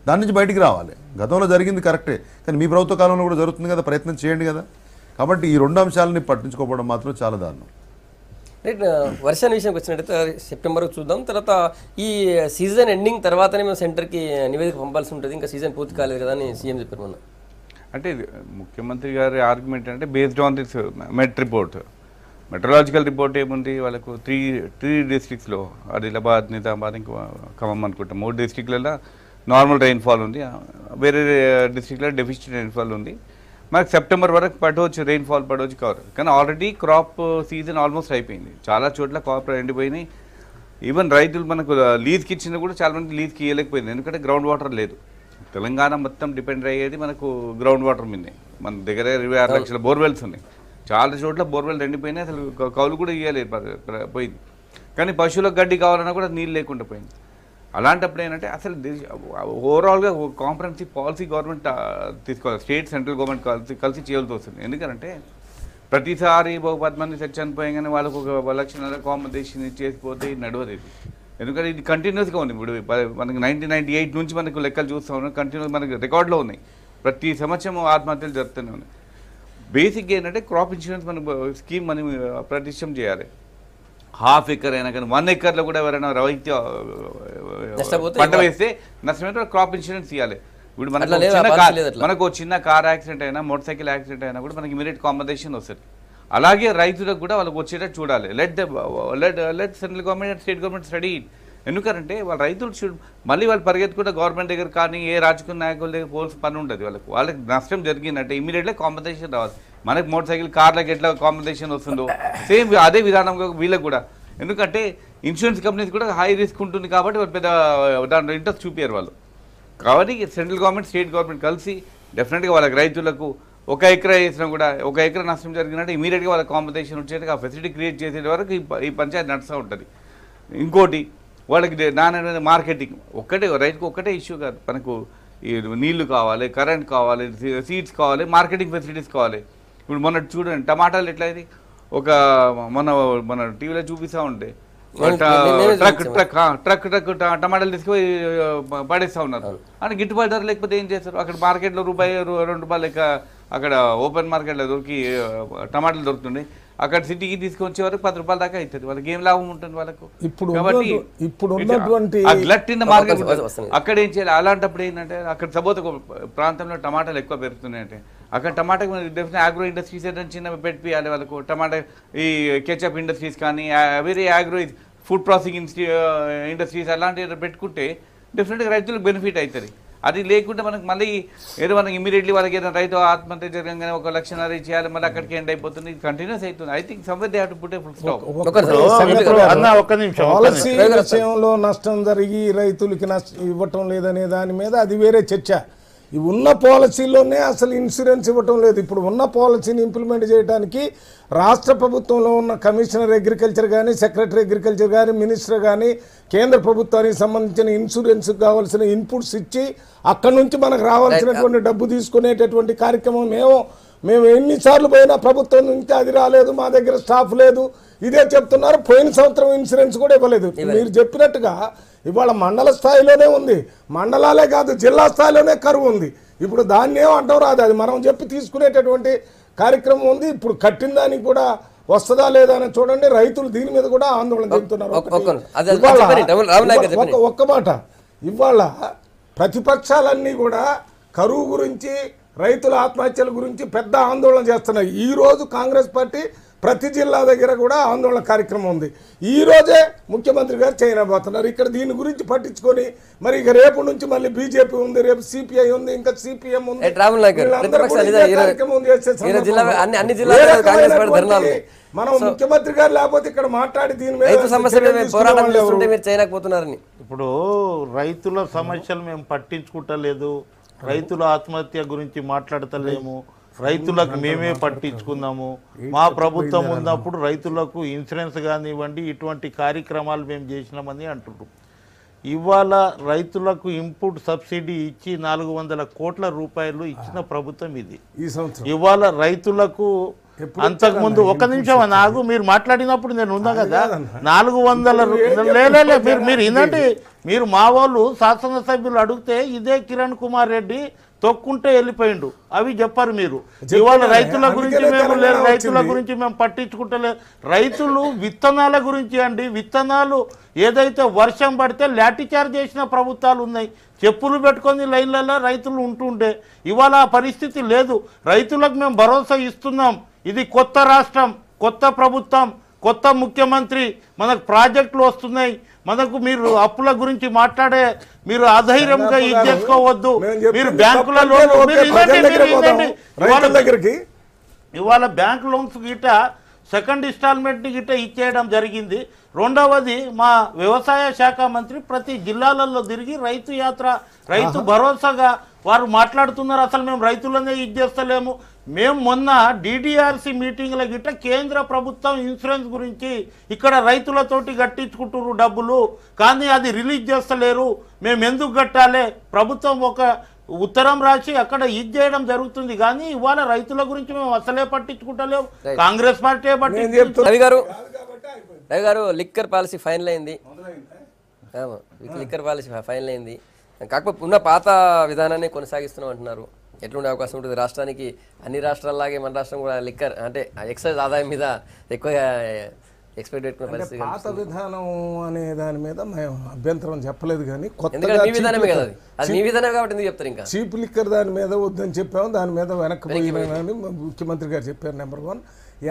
C: దాని నుంచి బయటికి రావాలి. గతంలో జరిగింది కరెక్టే, కానీ మీ ప్రభుత్వ కాలంలో కూడా జరుగుతుంది కదా, ప్రయత్నం చేయండి కదా. కాబట్టి ఈ 2 అంశాలని పట్టించుకోవడం మాత్రం చాలా దారుణం.
A: రైట్, వర్షాన్ని విషయంకి వచ్చినట్టయితే సెప్టెంబర్ చూద్దాం. తర్వాత ఈ సీజన్ ఎండింగ్ తర్వాతనే మేము సెంటర్కి నివేదిక పంపాల్సి ఉంటుంది, ఇంకా సీజన్ పూర్తి కాలేదు కదా అని సీఎం చెప్పారు మొన్న.
B: అంటే ముఖ్యమంత్రి గారి ఆర్గ్యుమెంట్ అంటే based on this metrological report ఏముంది వాళ్ళకు త్రీ డిస్ట్రిక్ట్స్లో ఆదిలాబాద్, నిజామాబాద్, ఇంకా ఖమ్మం అనుకుంటాం 3 డిస్ట్రిక్ట్లలో నార్మల్ రెయిన్ఫాల్ ఉంది, వేరే డిస్ట్రిక్ట్లో డెఫిసిట్ రెయిన్ఫాల్ ఉంది. మనకు సెప్టెంబర్ వరకు రెయిన్ఫాల్ పడవచ్చు కవర్. కానీ ఆల్రెడీ క్రాప్ సీజన్ ఆల్మోస్ట్ అయిపోయింది. చాలా చోట్ల క్రాప్ ఎండిపోయినాయి. ఈవెన్ రైతులు మనకు లీజ్కి ఇచ్చినా కూడా చాలా మంది లీజ్కి ఇవ్వలేకపోయింది, ఎందుకంటే గ్రౌండ్ వాటర్ లేదు. తెలంగాణ మొత్తం డిపెండ్ అయ్యేది మనకు గ్రౌండ్ వాటర్ మీదే. మన దగ్గర 26 లక్షల బోర్వెల్స్ ఉన్నాయి. చాలా చోట్ల బోర్వెల్ ఎండిపోయినాయి, అసలు కౌలు కూడా ఇవ్వలేదు పోయింది. కానీ పశువులకు గడ్డి కావాలన్నా కూడా నీళ్ళు లేకుండా పోయింది. అలాంటప్పుడు ఏంటంటే అసలు ఓవరాల్గా కాంప్రహెన్సివ్ పాలసీ గవర్నమెంట్ తీసుకోవాలి, స్టేట్ సెంట్రల్ గవర్నమెంట్ కలిసి చేయాల్సి వస్తుంది. ఎందుకంటే ప్రతిసారి 10 మంది చనిపోయాగానే వాళ్ళకు 1 లక్ష కాంపన్సేషన్ చేసిపోతే నడవదు ఇది. ఎందుకంటే ఇది కంటిన్యూస్గా ఉంది. ఇప్పుడు మనకి 1998 నుంచి మనకు లెక్కలు చూస్తూ ఉన్నాం, కంటిన్యూస్ మనకి రికార్డులో ఉన్నాయి. ప్రతి సంవత్సరం ఆత్మహత్యలు జరుగుతూనే ఉన్నాయి. బేసిక్గా ఏంటంటే క్రాప్ ఇన్సూరెన్స్ మనం స్కీమ్ మనం ప్రతిష్టం చేయాలి. ½ ఎకర్ అయినా కానీ 1 ఎకర్లో కూడా ఎవరైనా రైతు పంట వేస్తే నష్టమైతే క్రాప్ ఇన్సూరెన్స్ ఇవ్వాలి. ఇప్పుడు మనకు చిన్న కార్ యాక్సిడెంట్ అయినా, మోటార్ సైకిల్ యాక్సిడెంట్ అయినా కూడా మనకి ఇమీడియట్ కాంపన్సేషన్ వస్తుంది. అలాగే రైతులకు కూడా వాళ్ళకి వచ్చేటట్టు చూడాలి. Let central government and state government study. ఎందుకంటే వాళ్ళ రైతులు మళ్ళీ వాళ్ళు పరిగెత్తుకుంటే గవర్నమెంట్ దగ్గర కానీ ఏ రాజకీయ నాయకుల దగ్గర పోల్సిన పని ఉంటుంది. వాళ్ళకి నష్టం జరిగిందంటే ఇమీడియట్గా కాంపన్సేషన్ రావాలి. మనకి మోటార్ సైకిల్ కార్లకు ఎట్లా కాంపన్సేషన్ వస్తుందో సేమ్ అదే విధానంగా వీళ్ళకి కూడా. ఎందుకంటే ఇన్సూరెన్స్ కంపెనీస్ కూడా హై రిస్క్ ఉంటుంది కాబట్టి వాళ్ళు పెద్ద దాంట్లో ఇంట్రెస్ట్ చూపారు వాళ్ళు. కాబట్టి సెంట్రల్ గవర్నమెంట్ స్టేట్ గవర్నమెంట్ కలిసి డెఫినెట్గా వాళ్ళకి రైతులకు 1 ఎకరా వేసినా కూడా 1 ఎకరా నష్టం జరిగినట్టు ఇమీడియట్గా వాళ్ళకి కాంపన్సేషన్ వచ్చేట్టుగా ఆ ఫెసిలిటీ క్రియేట్ చేసే వరకు ఈ పంచాయతీ నడుస్తూ ఉంటుంది. ఇంకోటి వాళ్ళకి నాణ్యమైన మార్కెటింగ్ ఒక్కటే, రైతుకు ఒక్కటే ఇష్యూ కాదు. మనకు ఈ నీళ్లు కావాలి, కరెంట్ కావాలి, సీడ్స్ కావాలి, మార్కెటింగ్ ఫెసిలిటీస్ కావాలి. ఇప్పుడు మొన్న చూడండి టమాటాలు ఎట్లా ఇది మన టీవీలో చూపిస్తూ ఉంటే ట్రక్ టమాటాలు తీసుకుపోయి పడేస్తూ ఉన్నారు. అని గిట్టుబాటు ధర లేకపోతే ఏం చేస్తారు? అక్కడ మార్కెట్లో ₹1, ₹2 లెక్క అక్కడ ఓపెన్ మార్కెట్లో దొరికి టమాటాలు దొరుకుతుండే, అక్కడ సిటీకి తీసుకొచ్చే వరకు ₹10 దాకా అవుతుంది. వాళ్ళకి ఏం లాభం ఉంటుంది వాళ్ళకు? కాబట్టి మార్కెట్ అక్కడ ఏం చేయాలి? అలాంటప్పుడు ఏంటంటే అక్కడ సపోజ్ ఒక ప్రాంతంలో టమాటాలు ఎక్కువ పెరుగుతున్నాయంటే అక్కడ టమాటా డెఫినెట్ ఆగ్రో ఇండస్ట్రీస్ ఏదైనా చిన్న పెట్టియాలి వాళ్ళకు. టమాటా ఈ కెచప్ ఇండస్ట్రీస్ కానీ వేరే ఆగ్రో ఫుడ్ ప్రాసెసింగ్ ఇండస్ట్రీస్ అలాంటివి పెట్టుకుంటే డెఫినెట్గా రైతులకు బెనిఫిట్ అవుతుంది. అది లేకుంటే మనకు మళ్ళీ ఏదో మనకి ఇమీడియట్లీ వాళ్ళకి ఏదైనా రైతు ఆత్మహత్య జరగగానే 1 లక్షన్నర చేయాలి, మళ్ళీ అక్కడికి ఎండ్ అయిపోతుంది. ఇది కంటిన్యూస్ అవుతుంది. I think somewhere they have to put a full stop.
D: అన్న ఒక్క నిమిషం
E: పాలసీ విషయంలో నష్టం జరిగి రైతులకి ఇవ్వటం లేదనే దాని మీద అది వేరే చర్చ. ఈ ఉన్న పాలసీలోనే అసలు ఇన్సూరెన్స్ ఇవ్వటం లేదు. ఇప్పుడు ఉన్న పాలసీని ఇంప్లిమెంట్ చేయడానికి రాష్ట్ర ప్రభుత్వంలో ఉన్న కమిషనర్ అగ్రికల్చర్ కానీ, సెక్రటరీ అగ్రికల్చర్ కానీ, మినిస్టర్ కానీ కేంద్ర ప్రభుత్వానికి సంబంధించిన ఇన్సూరెన్స్కి కావాల్సిన ఇన్పుట్స్ ఇచ్చి అక్కడి నుంచి మనకు రావాల్సినటువంటి డబ్బు తీసుకునేటటువంటి కార్యక్రమం మేము ఎన్నిసార్లు పోయినా ప్రభుత్వం నుంచి అది రాలేదు, మా దగ్గర స్టాఫ్ లేదు, ఇదే చెప్తున్నారు. పోయిన సంవత్సరం ఇన్సూరెన్స్ కూడా ఇవ్వలేదు. మీరు చెప్పినట్టుగా ఇవాళ మండల స్థాయిలోనే ఉంది, మండలాలే కాదు జిల్లా స్థాయిలోనే కరువు ఉంది. ఇప్పుడు దాన్ని ఏమంటాం రాదు, అది మనం చెప్పి తీసుకునేటటువంటి కార్యక్రమం ఉంది. ఇప్పుడు కట్టిన దానికి కూడా వస్తుందా లేదా అని చూడండి. రైతులు దీని మీద కూడా ఆందోళన చెందుతున్నారు. ఒక్క మాట, ఇవాళ ప్రతిపక్షాలన్నీ కూడా కరువు గురించి, రైతుల ఆత్మహత్యల గురించి పెద్ద ఆందోళన చేస్తున్నాయి. ఈ రోజు కాంగ్రెస్ పార్టీ ప్రతి జిల్లా దగ్గర కూడా ఆందోళన కార్యక్రమం ఉంది. ఈ రోజే ముఖ్యమంత్రి గారు చైనా పోతున్నారు. ఇక్కడ దీని గురించి పట్టించుకొని మరి ఇక రేపు నుంచి మళ్ళీ బీజేపీ ఉంది, రేపు సిపిఐ ఉంది, ఇంకా సిపిఎం ఉంది. మనం ముఖ్యమంత్రి గారు లేకపోతే ఇక్కడ మాట్లాడి దీని మీద
D: ఇప్పుడు రైతుల సమస్యలు మేము పట్టించుకుంటలేదు, రైతుల ఆత్మహత్య గురించి మాట్లాడతలేము, రైతులకు మేమే పట్టించుకుందాము, మా ప్రభుత్వం ఉన్నప్పుడు రైతులకు ఇన్సూరెన్స్ కానివ్వండి ఇటువంటి కార్యక్రమాలు మేము చేసినామని అంటున్నారు. ఇవాళ రైతులకు ఇన్పుట్ సబ్సిడీ ఇచ్చి 400 కోట్ల రూపాయలు ఇచ్చిన ప్రభుత్వం ఇది. ఇవాళ రైతులకు అంతకుముందు ఒక నిమిషం నాకు మీరు మాట్లాడినప్పుడు నేను ఉన్నా కదా 400 మీరు ఏంటంటే మీరు మా వాళ్ళు శాసనసభ్యులు అడిగితే ఇదే కిరణ్ కుమార్ రెడ్డి తొక్కుంటే వెళ్ళిపోయిండు అవి చెప్పారు మీరు. ఇవాళ రైతుల గురించి మేము లేదు, రైతుల గురించి మేము పట్టించుకుంటలేదు. రైతులు విత్తనాల గురించి అండి, విత్తనాలు ఏదైతే వర్షం పడితే లాఠీ చార్జ్ చేసిన ప్రభుత్వాలు ఉన్నాయి. చెప్పులు పెట్టుకొని లైన్లలో రైతులు ఉంటుండే. ఇవాళ ఆ పరిస్థితి లేదు. రైతులకు మేము భరోసా ఇస్తున్నాం. ఇది కొత్త రాష్ట్రం, కొత్త ప్రభుత్వం, కొత్త ముఖ్యమంత్రి, మనకు ప్రాజెక్టులు వస్తున్నాయి. మనకు మీరు అప్పుల గురించి మాట్లాడే మీరు అధైర్యంగా ఇది చేసుకోవద్దు. మీరు బ్యాంకులలో ఇవాళ బ్యాంక్ లోన్స్ గిట్ట సెకండ్ ఇన్స్టాల్మెంట్ గిట్ట ఇచ్చేయడం జరిగింది. రెండవది మా వ్యవసాయ శాఖ మంత్రి ప్రతి జిల్లాలలో తిరిగి రైతు యాత్ర, రైతు భరోసాగా వారు మాట్లాడుతున్నారు. అసలు మేము రైతులనే ఇది చేస్తలేము. మేము మొన్న డిడిఆర్సి మీటింగ్ల గిట్ట కేంద్ర ప్రభుత్వం ఇన్సూరెన్స్ గురించి ఇక్కడ రైతులతోటి కట్టించుకుంటున్నారు డబ్బులు, కానీ అది రిలీజ్ చేస్తలేరు. మేము ఎందుకు కట్టాలి? ప్రభుత్వం ఒక ఉత్తరం రాసి అక్కడ ఇది చేయడం జరుగుతుంది, కానీ ఇవాళ రైతుల గురించి మేము అసలే పట్టించుకుంటలేము. కాంగ్రెస్ పార్టీ పట్టించుకుంటుంది.
A: రవి గారు లిక్కర్ పాలసీ ఫైనల్ అయింది, లిక్కర్ పాలసీ ఫైనల్ అయింది. కాకపోతే ఉన్న పాత విధానాన్ని కొనసాగిస్తున్నాం అంటున్నారు. ఎట్లుండే అవకాశం ఉంటుంది? రాష్ట్రానికి అన్ని రాష్ట్రాలలాగే మన రాష్ట్రం కూడా లిక్కర్ అంటే ఎక్సైజ్ ఆదాయం మీద ఎక్కువగా ఎక్స్పెక్ట్ పెట్టుకునే పరిస్థితి.
E: పాత విధానం అనే దాని మీద మేము అభ్యంతరం చెప్పలేదు, కానీ
A: మీ విధానమే కదా అది, మీ విధానం కాబట్టి ఎందుకు చెప్తారు? ఇంకా
E: చీప్ లిక్కర్ దాని మీద వద్దని చెప్పాము, దాని మీద వెనక్కి పోయినామని ముఖ్యమంత్రి గారు చెప్పారు. నెంబర్ 1,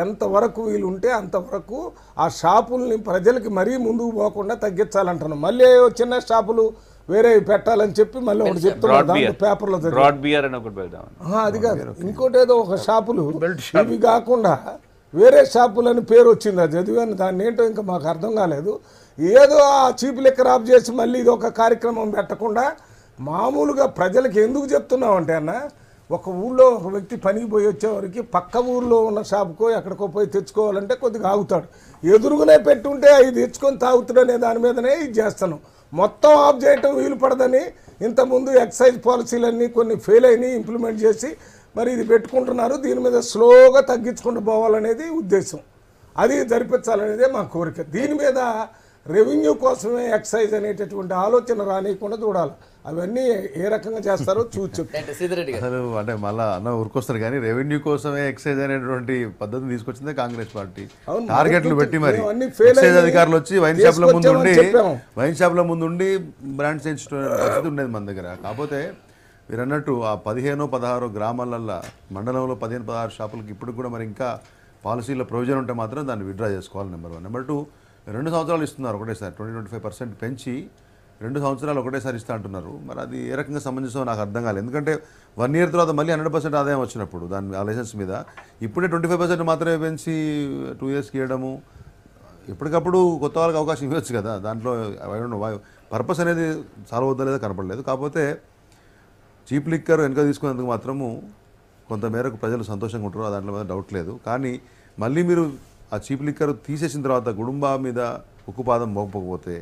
E: ఎంతవరకు వీలు ఉంటే అంతవరకు ఆ షాపుల్ని ప్రజలకి మరీ ముందుకు పోకుండా తగ్గించాలంటున్నాం. మళ్ళీ చిన్న షాపులు వేరే పెట్టాలని చెప్పి మళ్ళీ ఒకటి చెప్తున్నారు పేపర్లో. అది కాదు, ఇంకోటి ఏదో ఒక షాపులు ఇవి కాకుండా వేరే షాపులని పేరు వచ్చింది. అది చదివాను, దాన్ని ఏంటో ఇంకా మాకు అర్థం కాలేదు. ఏదో ఆ చీప్ లిక్కర్ ఆఫ్ చేసి మళ్ళీ ఇది ఒక కార్యక్రమం పెట్టకుండా మామూలుగా ప్రజలకు ఎందుకు చెప్తున్నాం అంటే అన్న, ఒక ఊళ్ళో ఒక వ్యక్తి పనికి పోయి వచ్చేవారికి పక్క ఊళ్ళో ఉన్న షాపుకో ఎక్కడికో పోయి తెచ్చుకోవాలంటే కొద్దిగా ఆగుతాడు. ఎదురుగునే పెట్టుంటే ఇది తెచ్చుకొని తాగుతాడు అనే దాని మీదనే ఇది చేస్తున్నాం. మొత్తం ఆఫ్ చేయటం వీలు పడదని ఇంతకుముందు ఎక్సైజ్ పాలసీలన్నీ కొన్ని ఫెయిల్ అయినాయి, ఇంప్లిమెంట్ చేసి మరి ఇది పెట్టుకుంటున్నారు. దీని మీద స్లోగా తగ్గించుకుంటూ పోవాలనేది ఉద్దేశం, అది జరిపించాలనేదే మా కోరిక. దీని మీద రెవెన్యూ కోసమే ఎక్సైజ్ అనేటటువంటి ఆలోచన రానియకుండా చూడాలి. అవన్నీ ఏ రకంగా చేస్తారో చూసి
C: అసలు అంటే మళ్ళీ అన్న ఊరుకొస్తారు, కానీ రెవెన్యూ కోసమే ఎక్సైజ్ అనేటువంటి పద్ధతిని తీసుకొచ్చిందే కాంగ్రెస్ పార్టీ. టార్గెట్లు పెట్టి మరి ఎక్సైజ్ అధికారులు వచ్చి వైన్ షాప్ల ముందు ఉండి బ్రాండ్స్ పరిస్థితి ఉండేది మన దగ్గర. కాకపోతే మీరు అన్నట్టు ఆ 15-16 గ్రామాలల్లో మండలంలో 15-16 షాపులకి ఇప్పుడు కూడా మరి ఇంకా పాలసీలో ప్రొవిజన్ ఉంటే మాత్రం దాన్ని విత్డ్రా చేసుకోవాలి. నెంబర్ 1. నెంబర్ 2, 2 సంవత్సరాలు ఇస్తున్నారు ఒకటేసారి 20-25% పెంచి 2 సంవత్సరాలు ఒకటేసారి ఇస్తా అంటున్నారు. మరి అది ఏ రకంగా సమంజసం నాకు అర్థం కాలేదు. ఎందుకంటే 1 year తర్వాత మళ్ళీ 100% ఆదాయం వచ్చినప్పుడు దాని ఆ లైసెన్స్ మీద ఇప్పుడే 25% మాత్రమే పెంచి 2 yearsకి ఇవ్వడము, ఎప్పటికప్పుడు కొత్త వాళ్ళకి అవకాశం ఇవ్వచ్చు కదా. దాంట్లో పర్పస్ అనేది సాల్వ్ అవుతుందో లేదో కనపడలేదు. కాకపోతే చీప్ లిక్కర్ వెనక తీసుకునేందుకు మాత్రము కొంతమేరకు ప్రజలు సంతోషంగా ఉంటారు, దాంట్లో మీద డౌట్ లేదు. కానీ మళ్ళీ మీరు ఆ చీప్ లిక్కర్ తీసేసిన తర్వాత గుడుంబా మీద ఉక్కుపాదం మోపకపోతే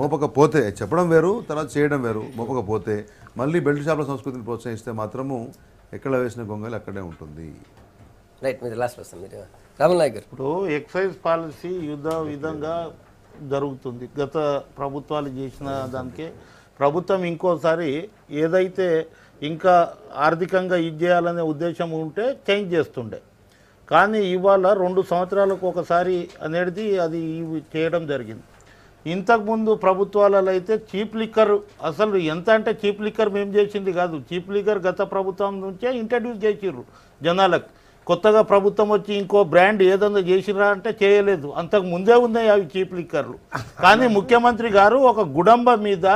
C: మోపకపోతే చెప్పడం వేరు, తర్వాత చేయడం వేరు. మోపకపోతే మళ్ళీ బెల్ట్ షాప్ల సంస్కృతిని ప్రోత్సహిస్తే మాత్రము ఎక్కడ వేసిన గొంగలు అక్కడే ఉంటుంది.
A: రైట్, మీరు లాస్ట్ వస్తాం. మీరు రామన్ నాయక్ గారు,
D: ఇప్పుడు ఎక్సైజ్ పాలసీ యుద్ధ విధంగా జరుగుతుంది. గత ప్రభుత్వాలు చేసిన దానికే ప్రభుత్వం ఇంకోసారి ఏదైతే ఇంకా ఆర్థికంగా ఇది చేయాలనే ఉద్దేశం ఉంటే చేంజ్ చేస్తుండే. కానీ ఇవాళ 2 సంవత్సరాలకు ఒకసారి అనేది అది చేయడం జరిగింది. ఇంతకుముందు ప్రభుత్వాలలో అయితే చీప్ లిక్కర్ అసలు ఎంత అంటే చీప్ లిక్కర్ మేము చేసింది కాదు. చీప్ లిక్కర్ గత ప్రభుత్వం నుంచే ఇంట్రడ్యూస్ చేసిర్రు జనాలకు. కొత్తగా ప్రభుత్వం వచ్చి ఇంకో బ్రాండ్ ఏదన్నా చేసిర్రా అంటే చేయలేదు. అంతకు ముందే ఉన్నాయి అవి చీప్ లిక్కర్లు. కానీ ముఖ్యమంత్రి గారు ఒక గుడంబ మీద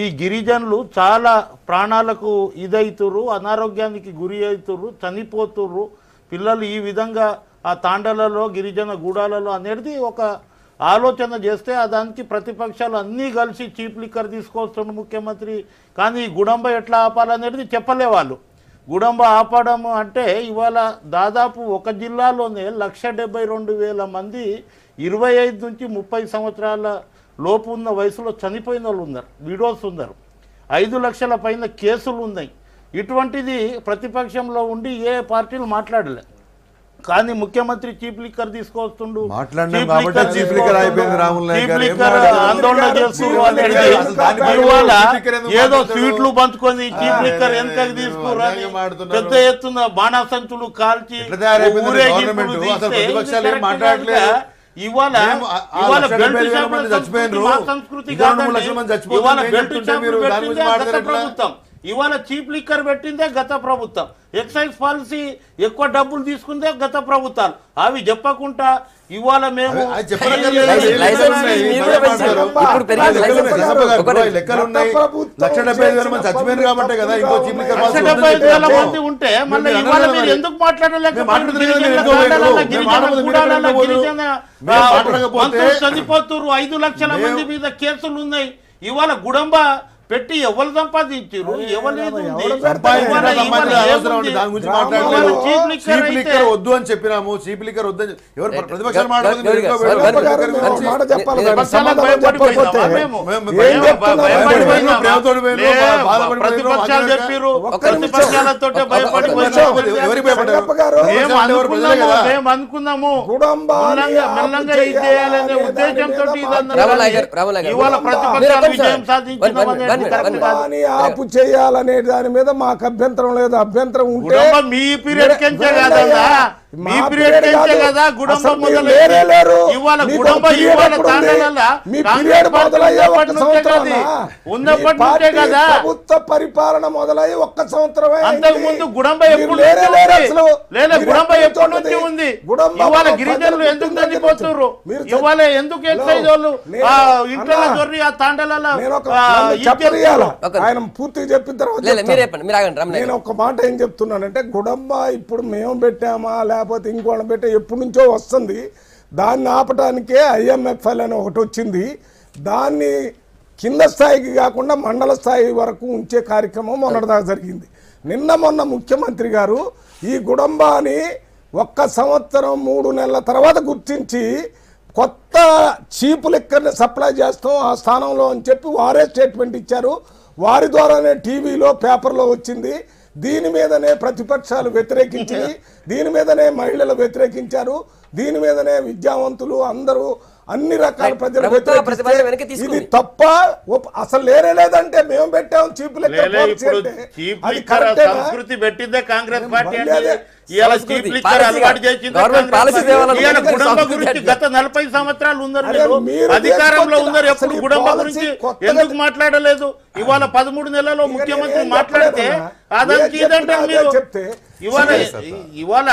D: ఈ గిరిజనులు చాలా ప్రాణాలకు ఇదవుతుర్రు, అనారోగ్యానికి గురి అవుతుర్రు, చనిపోతుర్రు పిల్లలు. ఈ విధంగా ఆ తాండలలో గిరిజన గూడాలలో అనేది ఒక ఆలోచన చేస్తే దానికి ప్రతిపక్షాలు అన్నీ కలిసి చీప్ లిక్కర్ తీసుకొస్తున్న ముఖ్యమంత్రి. కానీ గుడంబ ఎట్లా ఆపాలనేది చెప్పలే వాళ్ళు. గుడంబ ఆపడం అంటే ఇవాళ దాదాపు ఒక జిల్లాలోనే 1,72,000 మంది 25 నుంచి 30 సంవత్సరాల లోపు ఉన్న వయసులో చనిపోయిన వాళ్ళు ఉన్నారు, వీడియోస్ ఉన్నారు. 5 లక్షల పైన కేసులు ఉన్నాయి. ఇటువంటిది ప్రతిపక్షంలో ఉండి ఏ పార్టీలు మాట్లాడలే. కానీ ముఖ్యమంత్రి చీప్ లిక్కర్ తీసుకొస్తుండు, ఆందోళన చేస్తున్నారు. ఏదో స్వీట్లు పంచుకొని చీప్ లిక్కర్ ఎంతకు తీసుకురాని పెద్ద ఎత్తున బాణాసంచులు కాల్చి ఊరేగింపులు తీస్తే ఇవాళ సంస్కృతి ప్రభుత్వం ఇవాళ చీప్ లిక్కర్ పెట్టిందే గత ప్రభుత్వం. ఎక్సైజ్ పాలసీ ఎక్కువ డబ్బులు తీసుకుందే గత ప్రభుత్వాలు. అవి చెప్పకుండా ఇవాళ మేము మంది ఉంటే మళ్ళీ ఇవాళ మీరు ఎందుకు చనిపోతున్నారు? 5 లక్షల మంది మీద కేసులు ఉన్నాయి. ఇవాళ గుడంబ పెట్టి ఎవరు సంపాదించారు?
C: వద్దు అని చెప్పినాము. చీప్ లిక్కర్ వద్దని ఎవరు ప్రతిపక్షాలు
D: చెప్పారు. ప్రతిపక్షాలతో మేము అనుకున్నాము మెల్లంగా ఇది చేయాలనే ఉద్దేశంతో ఇవాళ ప్రతిపక్షాలు విజయం సాధించిన
E: ఆపు చేయాలనే దాని మీద మాకు అభ్యంతరం లేదు. అభ్యంతరం ఉంటే
D: మీ పీరియడ్ కెంచే కాదా, మీ పీరియడ్ కెంచే కదా గుడంబ మొదలైంది. ఇవాళ గుడంబ ఇవాళ ఉన్నప్పటి నుంచే కదా
E: ప్రభుత్వ పరిపాలన మొదలై 1 సంవత్సరమే.
D: అంతకు ముందు గుడంబ ఎప్పుడు లేదా గుడంబ ఎప్పటి నుంచి ఉంది? ఇవాళ గిరిజనులు ఎందుకు చనిపోతున్నారు? ఇవాళ ఎందుకు ఎక్సైజ్ వాళ్ళు ఇంట్లో జొర్రి ఆ తాండలలో
E: ఆయన పూర్తిగా చెప్పిన తర్వాత నేను ఒక మాట ఏం చెప్తున్నానంటే, గుడంబ ఇప్పుడు మేము పెట్టామా లేకపోతే ఇంకోళ్ళని పెట్టా ఎప్పటి నుంచో వస్తుంది. దాన్ని ఆపటానికే IMFL అని ఒకటి వచ్చింది. దాన్ని కింద స్థాయికి కాకుండా మండల స్థాయి వరకు ఉంచే కార్యక్రమం మొన్నటిదాకా జరిగింది. మొన్న ముఖ్యమంత్రి గారు ఈ గుడంబాని 1 సంవత్సరం 3 నెలల తర్వాత గుర్తించి కొత్త చీప్ లిక్కర్ని సప్లై చేస్తాం ఆ స్థానంలో అని చెప్పి వారే స్టేట్మెంట్ ఇచ్చారు. వారి ద్వారానే టీవీలో పేపర్లో వచ్చింది. దీని మీదనే ప్రతిపక్షాలు వ్యతిరేకించి, దీని మీదనే మహిళలు వ్యతిరేకించారు, దీని మీదనే విద్యావంతులు అందరూ అన్ని రకాల ప్రజలు వ్యతిరేకించారు. ఇది తప్ప అసలు లేదంటే మేము పెట్టాం చీప్ లిక్కర్
D: సంస్కృతి పెట్టిందే కాంగ్రెస్ పార్టీ. గత 40 సంవత్సరాలు ఉన్నారు, అధికారంలో ఉన్నారు, ఎప్పుడు గుడంబ గురించి ఎందుకు మాట్లాడలేదు? ఇవాళ 13 నెలల్లో ముఖ్యమంత్రి మాట్లాడితే అదానికి ఏదంటే మీరు ఇవాళ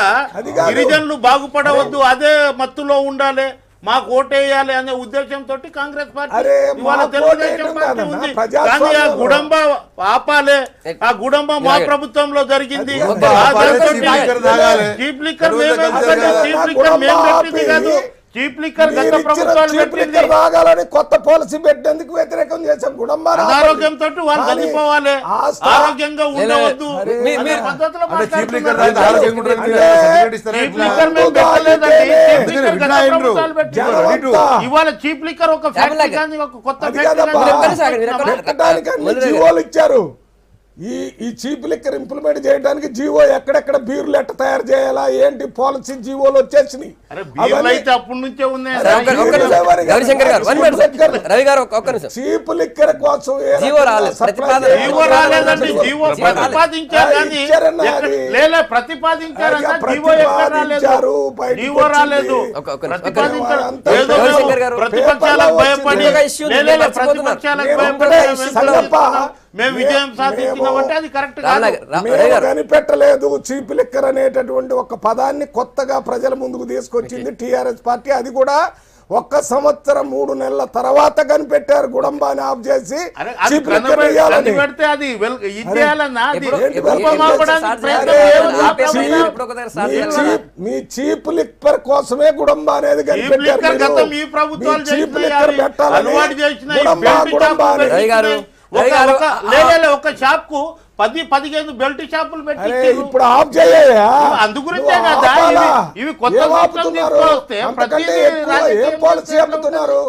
D: గిరిజనులు బాగుపడవద్దు, అదే మత్తులో ఉండాలి, మాకు ఓటేయాలి అనే ఉద్దేశంతో కాంగ్రెస్ పార్టీ
E: అరే,
D: ఇవాళ
E: మాకు
D: తెలుగుదేశం
E: ఓటేయడం
D: పార్టీ
E: కాదన్నా,
D: ఉంది.
E: ప్రజాస్వామ్యంలో.
D: కానీ ఆ గుడంబ ఆపాలే, ఆ గుడంబ మా ప్రభుత్వంలో జరిగింది. చీప్ లిక్కర్ మేము పెట్టింది కాదు, చీప్ లిక్కర్ గత ప్రభుత్వాలు పెట్టింది.
E: తాగాలని కొత్త పాలసీ పెట్టేందుకు వ్యతిరేకం చేశాం. గుడంబారా
D: అనారోగ్యంతో వాళ్ళు చనిపోవాలి, ఆరోగ్యంగా ఉండవద్దు
A: మీ-
D: అనే
A: మీరు-
D: పద్ధతిలో
C: అంటే చీప్ లిక్కర్
D: మాట్లాడుతున్నారు.
C: తాగితే ఆరోగ్యంగా ఉంటారని
E: అంటే
C: సర్టిఫికేట్ ఇస్తారా?
D: చీప్
C: ఎట్లా?
D: లిక్కర్ మేము పెట్టలేదండి. చీప్ లిక్కర్ గత
C: విన్నా ఇండ్రు.
D: ప్రభుత్వాలు పెట్టింది.
E: జనమంతా
D: ఇవాళ చీప్ లిక్కర్ ఒక ఫ్యాక్టరీ కానీ ఒక కొత్త
E: అది
D: ఫ్యాక్టరీ
E: కాదబ్బా.
D: కానీ
A: ఒక్కరి సాగండి, మీరు ఒక్కరి-
E: పెట్టడానికి అన్ని
A: మొదలు
E: జీవోలు ఇచ్చారు. ఈ చీప్ లిక్కర్ ఇంప్లిమెంట్ చేయడానికి జీవో ఎక్కడెక్కడ బీర్లు ఎట్ట తయారు చేయాలా ఏంటి పాలసీ జీవోలు వచ్చేసినాయి.
D: అరే బీర్లు అయితే అప్పటి నుంచే ఉన్నాయి.
A: సరే, ఒక్క నిమిషం. గౌరీశంకర్ గారు 1 minute. రవి గారు ఒక్క నిమిషం.
E: చీప్ లిక్కర్ కోసం ఏ
A: జీవో
E: రకంగా
A: రాలేదు.
E: సప్లై
A: ప్రతిపాదన
E: చేయాలి?
D: జీవో రాలేదండి, జీవో
A: జీవో రాలేదు.
D: ప్రతిపాదించారు కానీ
E: ఇచ్చారన్న
D: ఎక్కడ-
E: అది.
D: లేలే ప్రతిపాదించారన్న
E: అయ్యా,
D: జీవో ఎక్కడ రాలేదు,
E: ప్రతిపాదించారు, బయటికి
D: జీవో రాలేదు.
E: వచ్చింది.
A: ఒక్క నిమిషం.
D: ప్రతిపాదించారు.
E: అంతా
D: ఏదో
A: గౌరీశంకర్ గారు
D: ప్రతిపక్షాలకు
E: పేపర్లో
D: భయపడి
A: వచ్చింది. issue ఉంది,
D: లేలే,
A: మర్చిపోతున్నారు.
D: ప్రతిపక్షాలకు
E: మేము
D: భయపడి
E: ఒకటే
D: మేము
E: సంగప్ప.
D: మేము విజయం సాధించినామంటే అది కరెక్ట్ కాదు.
A: రామలాగా- రవి
E: మేము
A: గారు
E: కనిపెట్టలేదు. చీప్ లిక్కర్ అనేటటువంటి ఒక పదాన్ని కొత్తగా ప్రజల ముందుకు తీసుకొచ్చింది టిఆర్ఎస్ పార్టీ. అది కూడా 1 సంవత్సరం 3 నెలల తర్వాత కనిపెట్టారు. గుడంబాన్ని ఆఫ్ చేసి
D: అరే అది
E: చీప్ లిక్కర్
D: కనబడి
E: ఇయ్యాలని.
D: పెడితే అది ఇది చేయాలన్నా అది
A: ఎప్పుడు-
D: రూపమాపడానికి
A: ఎప్పుడు-
D: ప్రయత్నం
A: అరే,
D: చేయాలి.
A: ఆ పేపర్ ఎప్పుడు ఒక దగ్గర సార్ చేయాలి.
E: మీ చీప్ లిక్కర్ కోసమే గుడంబా అనేది కనిపెట్టారు.
D: లిక్కర్
E: మీరు.
D: గతం ఈ ప్రభుత్వాలు
E: మీ చీప్
D: చేసినాయి,
E: లిక్కర్
D: అవి
E: పెట్టాలని
D: అలవాటు చేసినాయి,
E: గుడంబా,
D: బెల్ట్
E: గుడంబా
D: షాపులు
E: అని.
A: రవి గారు,
D: పెట్టించినాయి.
A: రవి గారు,
D: లేలే ఒక షాప్ కు 10-15 బెల్ట్ షాపులు
E: అరే
D: పెట్టి
E: ఇప్పుడు ఆఫ్ చేయయ్యా.
D: అందు గురించే
E: నువ్వు
D: కదా
E: ఆపాలా?
D: ఇవి కొత్త
E: ఏం
D: సిస్టమ్
E: ఆపుతున్నారు?
D: తీసుకొస్తే
E: అంతకంటే
D: ప్రతిదీ
E: ఎక్కువ
D: రాజకీయం
E: ఏం పాలసీ
D: చేస్తే
E: ఆపుతున్నారు?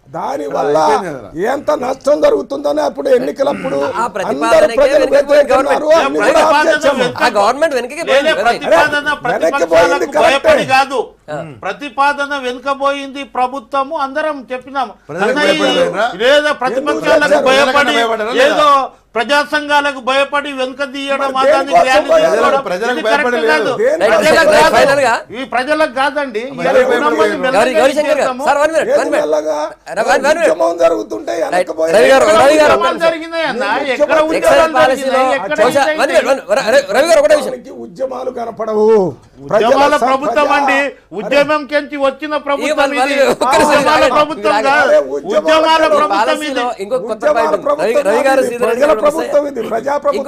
E: దాని వల్ల
C: అయిపోయింది కదా.
E: ఎంత నష్టం జరుగుతుందని అప్పుడు ఎన్నికలప్పుడు
A: ఆ
E: అందరు
A: ప్రతిపాదనకే
E: ప్రజలు
A: వెనక్కి
E: వ్యతిరేకిస్తున్నారు.
A: గవర్నమెంట్.
E: అన్ని కూడా ఆఫ్
D: ప్రతిపాదన
E: చేశాము.
D: వెనక్కి
A: ఆ గవర్నమెంట్ వెనకకే
D: లేలే,
A: పోయింది.
D: ప్రతిపాదన
E: వెనక్కి
D: ప్రతిపక్షాలకు
E: పోయింది కరెక్టే.
D: భయపడి కాదు, ప్రతిపాదన వెనుకబోయింది ప్రభుత్వము, అందరం చెప్పినాము.
C: ప్రజలకు
D: అన్న,
C: భయపడలేరా?
D: లేదా ప్రతిపక్షాలకు
E: ఎందుకు
D: భయపడి
C: భయపడరా లేదా?
D: ఏదో ప్రజా సంఘాలకు భయపడి వెనుక తీయడం,
E: మరి
D: అదాన్ని
E: దేనికోసం
D: ర్యాలీ
E: భయపడరు?
D: తీసుకోవడం,
C: ప్రజలకు
D: ఇది కరెక్ట్
C: భయపడలేదు.
D: కాదు.
E: దేని-
D: ప్రజలకు
A: రైట్,
D: కాదు.
A: ఫైనల్ గా?
D: ఇవి ప్రజలకు కాదండి.
C: మరి
D: ఇలా
C: భయపడలేదు.
D: ఉన్నప్పుడు మెల్లగా
A: గౌరీశంకర్ గారు
D: చేస్తాము.
A: సార్ 1 minute, 1
E: ఏది
A: minute.
E: మెల్లగా
A: రవి గారు,
E: ఉద్యమం జరుగుతుంటే వెనక్కి పోయి
A: రవి గారు,
D: ఎక్కడ
A: రవి గారు,
D: ఉద్యమాలు జరిగినాయి అన్న? ఎక్కడ
E: ఎక్సైజ్
D: ఉద్యమాలు
A: పాలసీలో
D: జరిగినాయి? ఎక్కడ
A: బహుశా
D: ఇదైంది?
A: 1 minute, రవి గారు ఒకటే విషయం.
E: మనకి ఉద్యమాలు కనపడవు.
D: ఉద్యమాల
E: ప్రజల
D: ప్రభుత్వం
E: ప్రజా-
D: అండి, ఉద్యమం కెంచి వచ్చిన ప్రభుత్వం
A: ఇక
D: ఇది.
A: వాళ్ళు ఒక్కరి
D: ఉద్యమాల
A: సారి
D: ప్రభుత్వం
A: ఆగండి.
D: కాదు,
E: అరే,
D: ఉద్యమాల
E: ఉద్యమాల
D: ప్రభుత్వం ఇది.
A: పాలసీలో ఇంకొక కొత్త
E: ఉద్యమాల
A: పాయింట్ ఉంది.
E: ప్రభుత్వం
A: రవి గారు
E: కాదు,
A: శ్రీధర్
E: ప్రజల
A: గారు
E: ప్రభుత్వం ఇది, ప్రజా ప్రభుత్వం.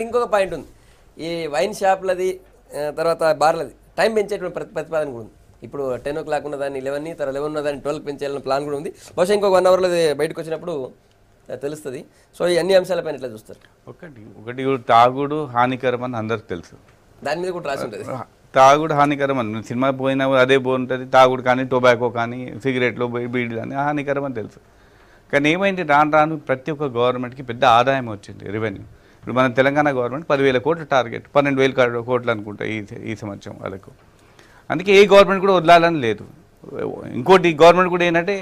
A: ఇంకొక పాయింట్ ఉంది. ఈ వైన్ షాప్లది తర్వాత బార్లది టైం పెంచేటువంటి ప్రతిపాదన కూడా ఉంది. ఇప్పుడు 10 o'clock ఉన్నదాన్ని 11, తర్వాత 11 ఉన్నదాన్ని 12 పెంచేయాలని ప్లాన్ కూడా ఉంది. బహుశా ఇంకొక 1 hourలో బయటకు వచ్చినప్పుడు తెలుస్తుంది. సో ఈ అన్ని అంశాలపైన ఎట్లా చూస్తారు?
B: ఒకటి తాగుడు హానికరం అని అందరికి తెలుసు.
A: దాని మీద కూడా రాసి ఉంటుంది.
B: తాగుడు హానికరం అని సినిమా పోయినా అదే బాగుంటుంది. తాగుడు కానీ టొబాకో కానీ సిగరెట్లు బీడీలు కానీ హానికరం అని తెలుసు. కానీ ఏమైంది, రాను రాను ప్రతి ఒక్క గవర్నమెంట్కి పెద్ద ఆదాయం వచ్చింది, రెవెన్యూ. ఇప్పుడు మన తెలంగాణ గవర్నమెంట్ 10,000 కోట్లు టార్గెట్, 12,000 కోట్లు అనుకుంటా ఈ సంవత్సరం వాళ్ళకు. అందుకే ఏ గవర్నమెంట్ కూడా వదలాలని లేదు. ఇంకోటి గవర్నమెంట్ కూడా ఏంటంటే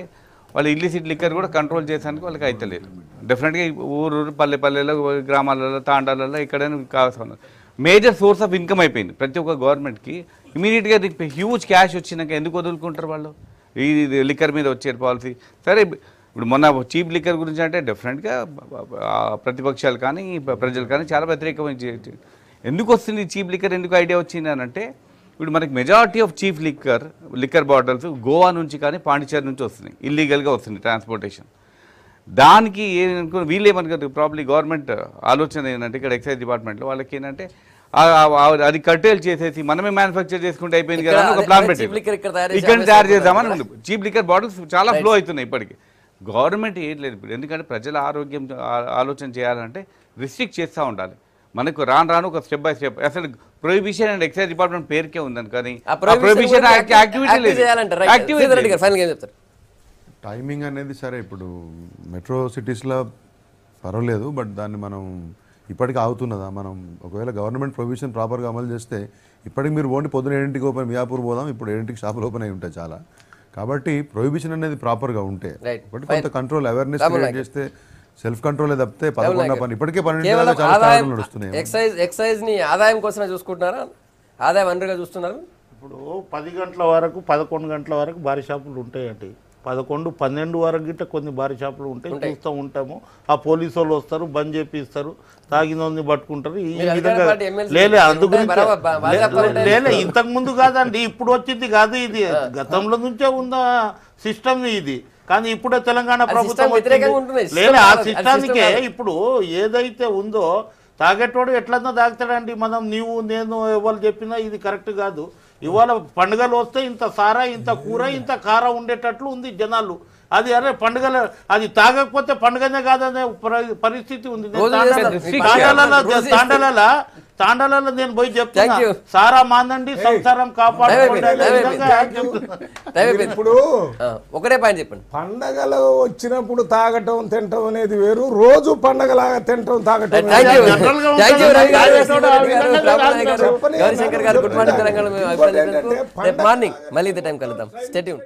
B: వాళ్ళు ఇల్లిసిట్ లిక్కర్ కూడా కంట్రోల్ చేసేందుకు వాళ్ళకి అయితలేదు. డెఫినెట్గా ఊరు పల్లెల్లో గ్రామాలలో తాండాలలో ఎక్కడైనా కావాల్సిన మేజర్ సోర్స్ ఆఫ్ ఇన్కమ్ అయిపోయింది ప్రతి ఒక్క గవర్నమెంట్కి. ఇమీడియట్గా హ్యూజ్ క్యాష్ వచ్చినాక ఎందుకు వదులుకుంటారు వాళ్ళు ఈ లిక్కర్ మీద వచ్చే పాలసీ? సరే ఇప్పుడు మొన్న చీప్ లిక్కర్ గురించి అంటే డెఫినెట్గా ప్రతిపక్షాలు కానీ ప్రజలు కానీ చాలా వ్యతిరేకమైన ఎందుకు వస్తుంది చీప్ లిక్కర్, ఎందుకు ఐడియా వచ్చింది అని అంటే ఇప్పుడు మనకి majority of cheap liquor bottles Goa నుంచి కానీ పాండిచేరి నుంచి వస్తున్నాయి, ఇల్లీగల్గా వస్తుంది ట్రాన్స్పోర్టేషన్. దానికి వీళ్ళు ఏమనుకుంటారు, ప్రాబ్లీ గవర్నమెంట్ ఆలోచన ఏంటంటే ఇక్కడ ఎక్సైజ్ డిపార్ట్మెంట్లో వాళ్ళకి ఏంటంటే అది కట్టేలు చేసేసి మనమే మ్యానుఫ్యాక్చర్ చేసుకుంటే అయిపోయింది కదా అని ఒక ప్లాన్ పెట్టారు. ఇక్కడ తయారు చేద్దామని ఉంది. చీప్ లిక్కర్ బాటిల్స్ చాలా ఫ్లో అవుతున్నాయి ఇప్పటికి. గవర్నమెంట్ ఏం లేదు ఇప్పుడు, ఎందుకంటే ప్రజల ఆరోగ్యం ఆలోచన చేయాలంటే రిస్ట్రిక్ట్ చేస్తూ ఉండాలి. మనకు రాను ఒక స్టెప్ బై స్టెప్. అసలు ప్రొహిబిషన్ అండ్ ఎక్సైజ్ డిపార్ట్మెంట్ పేరుకే ఉందని, కానీ ప్రొహిబిషన్ యాక్టివిటీ లేదు.
C: టైమింగ్ అనేది సరే ఇప్పుడు మెట్రో సిటీస్లో పర్వాలేదు, బట్ దాన్ని మనం ఇప్పటికీ ఆగుతున్నదా? మనం ఒకవేళ గవర్నమెంట్ ప్రొవిజన్ ప్రాపర్గా అమలు చేస్తే ఇప్పటికి మీరు ఓన్లీ పొద్దున 7ంటికి ఓపెన్, మియాపూర్ పోదాం, ఇప్పుడు 7ంటికి షాపులు ఓపెన్ అయి ఉంటాయి చాలా. కాబట్టి ప్రొహిబిషన్ అనేది ప్రాపర్గా ఉంటే బట్ కొంత కంట్రోల్ అవేర్నెస్ క్రియేట్ చేస్తే సెల్ఫ్ కంట్రోల్ తప్పితే 11 పని ఇప్పటికే 12 చాలా నడుస్తున్నాయి.
A: ఎక్సైజ్ ని ఆదాయం కోసమే చూసుకుంటున్నారా, ఆదాయం వనరుగా చూస్తున్నారు?
D: ఇప్పుడు 10 గంటల వరకు 11 గంటల వరకు భారీ షాపులు ఉంటాయండి. 11, 12 వరకు గిట్ట కొన్ని బార్ షాపులు ఉంటాయి, చూస్తూ ఉంటాము. ఆ పోలీసు వాళ్ళు వస్తారు, బంద్ చేపిస్తారు, తాగినోని పట్టుకుంటారు. ఈ విధంగా లేలే అందు గురించి లేలే ఇంతకు ముందు కాదండి, ఇప్పుడు వచ్చింది కాదు, ఇది గతంలో నుంచే ఉన్న సిస్టమ్ ఇది. కానీ ఇప్పుడే తెలంగాణ ప్రభుత్వం లేదా ఆ సిస్టానికే ఇప్పుడు ఏదైతే ఉందో తాగేటోడు ఎట్లన్నా తాగుతాడండి. మనం నీవు నేను ఎవరు చెప్పినా ఇది కరెక్ట్ కాదు. ఇవాళ పండుగలు వస్తే ఇంత సారా, ఇంత కూర, ఇంత కార ఉండేటట్లు ఉంది జనాలు. అది అరే పండుగల అది తాగకపోతే పండుగనే కాదనే పరిస్థితి ఉంది. తాండలలో నేను పోయి చెప్తున్నా, సారా మానండి, సంసారం కాపాడుకోండి.
E: ఇప్పుడు
A: ఒకటే పాయింట్ చెప్పండి.
E: పండగలు వచ్చినప్పుడు తాగటం తింటం అనేది వేరు, రోజు పండగలాగా తింటం తాగటం.
A: గౌరీశంకర్ గారు గుడ్ మార్నింగ్ తెలంగాణ. మార్నింగ్ మళ్ళీ ఇదే టైం కలుద్దాం. Stay tune.